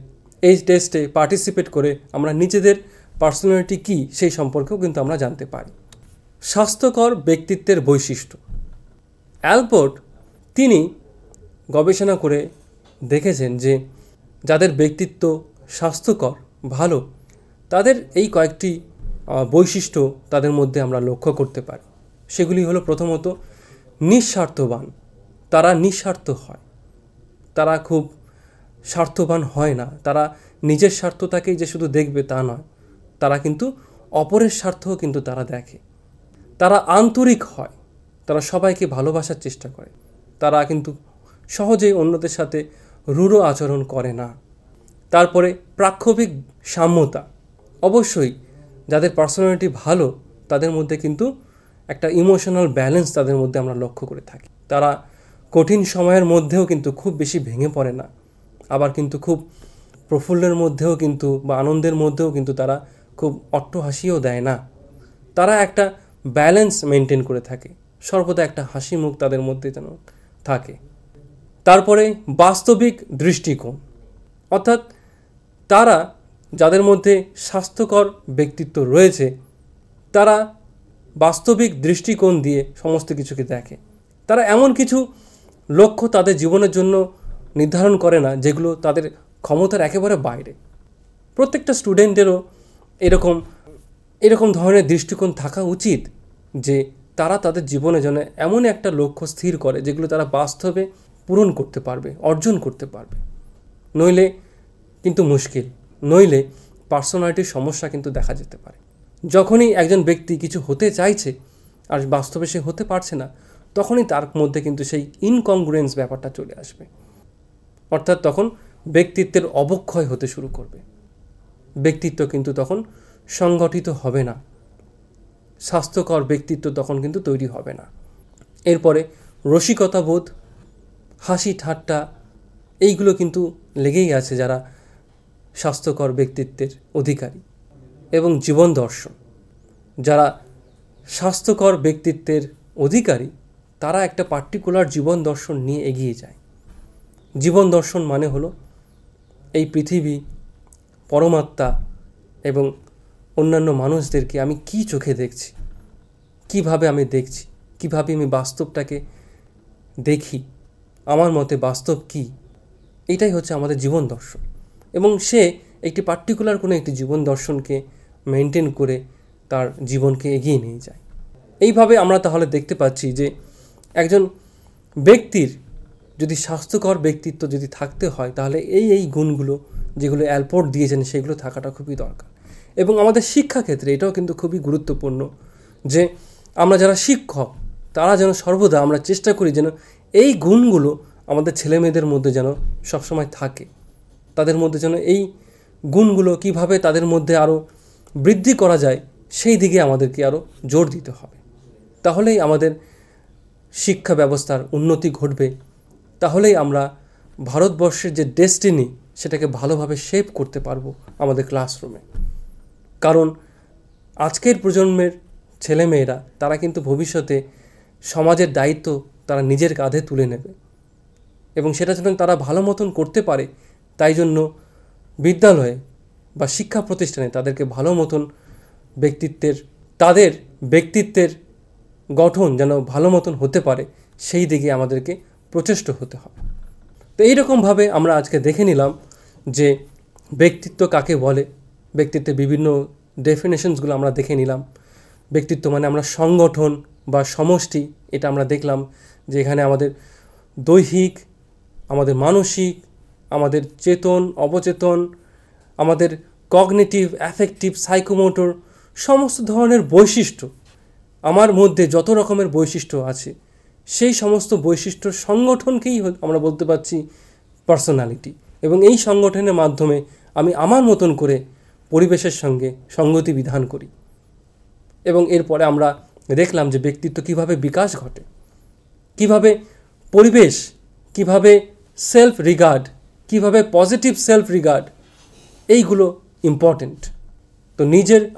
এই টেস্টে পার্টিসিপেট করে আমরা নিজেদের পার্সোনালিটি কী সেই সম্পর্কেও কিন্তু আমরা জানতে পারি। স্বাস্থ্যকর ব্যক্তিত্বের বৈশিষ্ট্য। অ্যালপোর্ট তিনি গবেষণা করে দেখেছেন যে যাদের ব্যক্তিত্ব স্বাস্থ্যকর, ভালো, তাদের এই কয়েকটি বৈশিষ্ট্য তাদের মধ্যে আমরা লক্ষ্য করতে পারি। সেগুলি হলো প্রথমত নিঃস্বার্থবান। তারা নিঃস্বার্থ হয়, তারা খুব স্বার্থবান হয় না। তারা নিজের স্বার্থটাকেই যে শুধু দেখবে তা নয়, তারা কিন্তু অপরের স্বার্থও কিন্তু তারা দেখে। তারা আন্তরিক হয়, তারা সবাইকে ভালোবাসার চেষ্টা করে। তারা কিন্তু সহজেই অন্যদের সাথে রূঢ় আচরণ করে না। তারপরে প্রাক্ষোভিক সাম্যতা। অবশ্যই যাদের পার্সোনালিটি ভালো তাদের মধ্যে কিন্তু একটা ইমোশনাল ব্যালেন্স তাদের মধ্যে আমরা লক্ষ্য করে থাকি। তারা কঠিন সময়ের মধ্যেও কিন্তু খুব বেশি ভেঙে পড়ে না, আবার কিন্তু খুব প্রফুল্লের মধ্যেও কিন্তু বা আনন্দের মধ্যেও কিন্তু তারা খুব অট্টহাসিও দেয় না। তারা একটা ব্যালেন্স মেনটেন করে থাকে, সর্বদা একটা হাসি মুখ তাদের মধ্যে যেন থাকে। তারপরে বাস্তবিক দৃষ্টিকোণ, অর্থাৎ তারা যাদের মধ্যে স্বাস্থ্যকর ব্যক্তিত্ব রয়েছে তারা বাস্তবিক দৃষ্টিকোণ দিয়ে সমস্ত কিছুকে দেখে। তারা এমন কিছু লক্ষ্য তাদের জীবনের জন্য নির্ধারণ করে না যেগুলো তাদের ক্ষমতার একেবারে বাইরে। প্রত্যেকটা স্টুডেন্টেরও এরকম ধরনের দৃষ্টিকোণ থাকা উচিত যে তারা তাদের জীবনে যেন এমন একটা লক্ষ্য স্থির করে যেগুলো তারা বাস্তবে পূরণ করতে পারবে, অর্জন করতে পারবে। নইলে কিন্তু মুশকিল, নইলে পার্সোনালিটির সমস্যা কিন্তু দেখা যেতে পারে। যখনই একজন ব্যক্তি কিছু হতে চাইছে আর বাস্তবে সে হতে পারছে না, তখনই তার মধ্যে কিন্তু সেই ইনকংগ্রুয়েন্স ব্যাপারটা চলে আসবে। অর্থাৎ তখন ব্যক্তিত্বের অবক্ষয় হতে শুরু করবে। ব্যক্তিত্ব কিন্তু তখন সংগঠিত হবে না, স্বাস্থ্যকর ব্যক্তিত্ব তখন কিন্তু তৈরি হবে না। এরপরে রসিকতাবোধ, হাসি ঠাট্টা, এইগুলো কিন্তু লেগেই আছে যারা স্বাস্থ্যকর ব্যক্তিত্বের অধিকারী। এবং জীবন দর্শন, যারা স্বাস্থ্যকর ব্যক্তিত্বের অধিকারী তারা একটা পার্টিকুলার জীবন দর্শন নিয়ে এগিয়ে যায়। জীবন দর্শন মানে হলো এই পৃথিবী, পরমাত্মা এবং অন্যান্য মানুষদেরকে আমি কি চোখে দেখছি, কিভাবে আমি দেখছি, কিভাবে আমি বাস্তবটাকে দেখি, আমার মতে বাস্তব কি, এটাই হচ্ছে আমাদের জীবন দর্শন। এবং সে একটি পার্টিকুলার কোনো একটি জীবন দর্শনকে মেনটেন করে তার জীবনকে এগিয়ে নিয়ে যায়। এইভাবে আমরা তাহলে দেখতে পাচ্ছি যে একজন ব্যক্তির যদি স্বাস্থ্যকর ব্যক্তিত্ব যদি থাকতে হয় তাহলে এই গুণগুলো যেগুলো অ্যালপোর্ট দিয়েছেন সেগুলো থাকাটা খুবই দরকার। এবং আমাদের শিক্ষাক্ষেত্রে এটাও কিন্তু খুবই গুরুত্বপূর্ণ যে আমরা যারা শিক্ষক তারা যেন সর্বদা আমরা চেষ্টা করি যেন এই গুণগুলো আমাদের ছেলেমেয়েদের মধ্যে যেন সবসময় থাকে। তাদের মধ্যে যেন এই গুণগুলো কিভাবে তাদের মধ্যে আরও বৃদ্ধি করা যায় সেই দিকে আমাদেরকে আরও জোর দিতে হবে। তাহলেই আমাদের শিক্ষা ব্যবস্থার উন্নতি ঘটবে, তাহলেই আমরা ভারতবর্ষের যে ডেস্টিনি সেটাকে ভালোভাবে শেপ করতে পারবো আমাদের ক্লাসরুমে। কারণ আজকের প্রজন্মের ছেলেমেয়েরা তারা কিন্তু ভবিষ্যতে সমাজের দায়িত্ব তারা নিজের কাঁধে তুলে নেবে এবং সেটা যেন তারা ভালো মতন করতে পারে তাই জন্য বিদ্যালয়ে বা শিক্ষা প্রতিষ্ঠানে তাদেরকে ভালো মতন তাদের ব্যক্তিত্বের গঠন যেন ভালো মতন হতে পারে সেই দিকে আমাদেরকে প্রচেষ্ট হতে হবে। তো এইরকমভাবে আমরা আজকে দেখে নিলাম যে ব্যক্তিত্ব কাকে বলে, ব্যক্তিত্বের বিভিন্ন ডেফিনেশনসগুলো আমরা দেখে নিলাম। ব্যক্তিত্ব মানে আমরা সংগঠন বা সমষ্টি, এটা আমরা দেখলাম যে এখানে আমাদের দৈহিক, আমাদের মানসিক, আমাদের চেতন, অবচেতন, আমাদের কগনিটিভ, অ্যাফেক্টিভ, সাইকোমোটর সমস্ত ধরনের বৈশিষ্ট্য, আমার মধ্যে যত রকমের বৈশিষ্ট্য আছে সেই সমস্ত বৈশিষ্ট্য সংগঠনকেই আমরা বলতে পারছি পার্সোনালিটি। এবং এই সংগঠনের মাধ্যমে আমি আমার মতন করে পরিবেশের সঙ্গে সঙ্গতি বিধান করি। এবং এরপরে আমরা দেখলাম যে ব্যক্তিত্ব কিভাবে বিকাশ ঘটে, কিভাবে পরিবেশ, কিভাবে সেলফ রিগার্ড, কিভাবে পজিটিভ সেলফ রিগার্ড, এইগুলো ইম্পর্টেন্ট। তো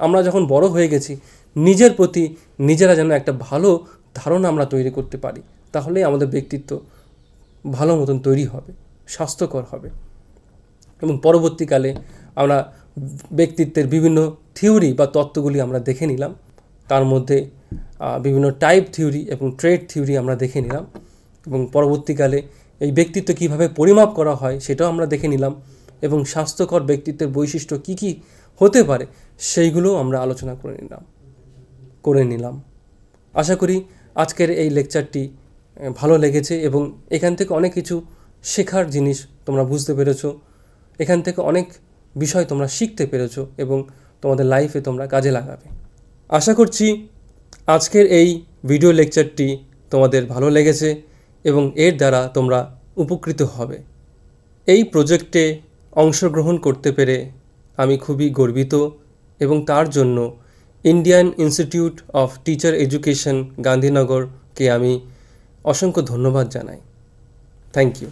আমরা যখন বড় হয়ে গেছি নিজের প্রতি নিজেরা যেন একটা ভালো ধারণা আমরা তৈরি করতে পারি, তাহলেই আমাদের ব্যক্তিত্ব ভালো মতন তৈরি হবে, স্বাস্থ্যকর হবে। এবং পরবর্তীকালে আমরা ব্যক্তিত্বের বিভিন্ন থিওরি বা তত্ত্বগুলি আমরা দেখে নিলাম। তার মধ্যে বিভিন্ন টাইপ থিওরি এবং ট্রেড থিওরি আমরা দেখে নিলাম। এবং পরবর্তীকালে এই ব্যক্তিত্ব কিভাবে পরিমাপ করা হয় সেটাও আমরা দেখে নিলাম। এবং স্বাস্থ্যকর ব্যক্তিত্বের বৈশিষ্ট্য কী কী হতে পারে সেইগুলো আমরা আলোচনা করে নিলাম। আশা করি আজকের এই লেকচারটি ভালো লেগেছে এবং এখান থেকে অনেক কিছু শেখার জিনিস তোমরা বুঝতে পেরেছো, এখান থেকে অনেক বিষয় তোমরা শিখতে পেরেছো এবং তোমাদের লাইফে তোমরা কাজে লাগাবে। আশা করছি আজকের এই ভিডিও লেকচারটি তোমাদের ভালো লেগেছে এবং এর দ্বারা তোমরা উপকৃত হবে। এই প্রজেক্টে অংশগ্রহণ করতে পেরে আমি খুবই গর্বিত এবং তার জন্য Indian Institute of Teacher Education গান্ধীনগরকে আমি অসংখ্য ধন্যবাদ জানাই। Thank you.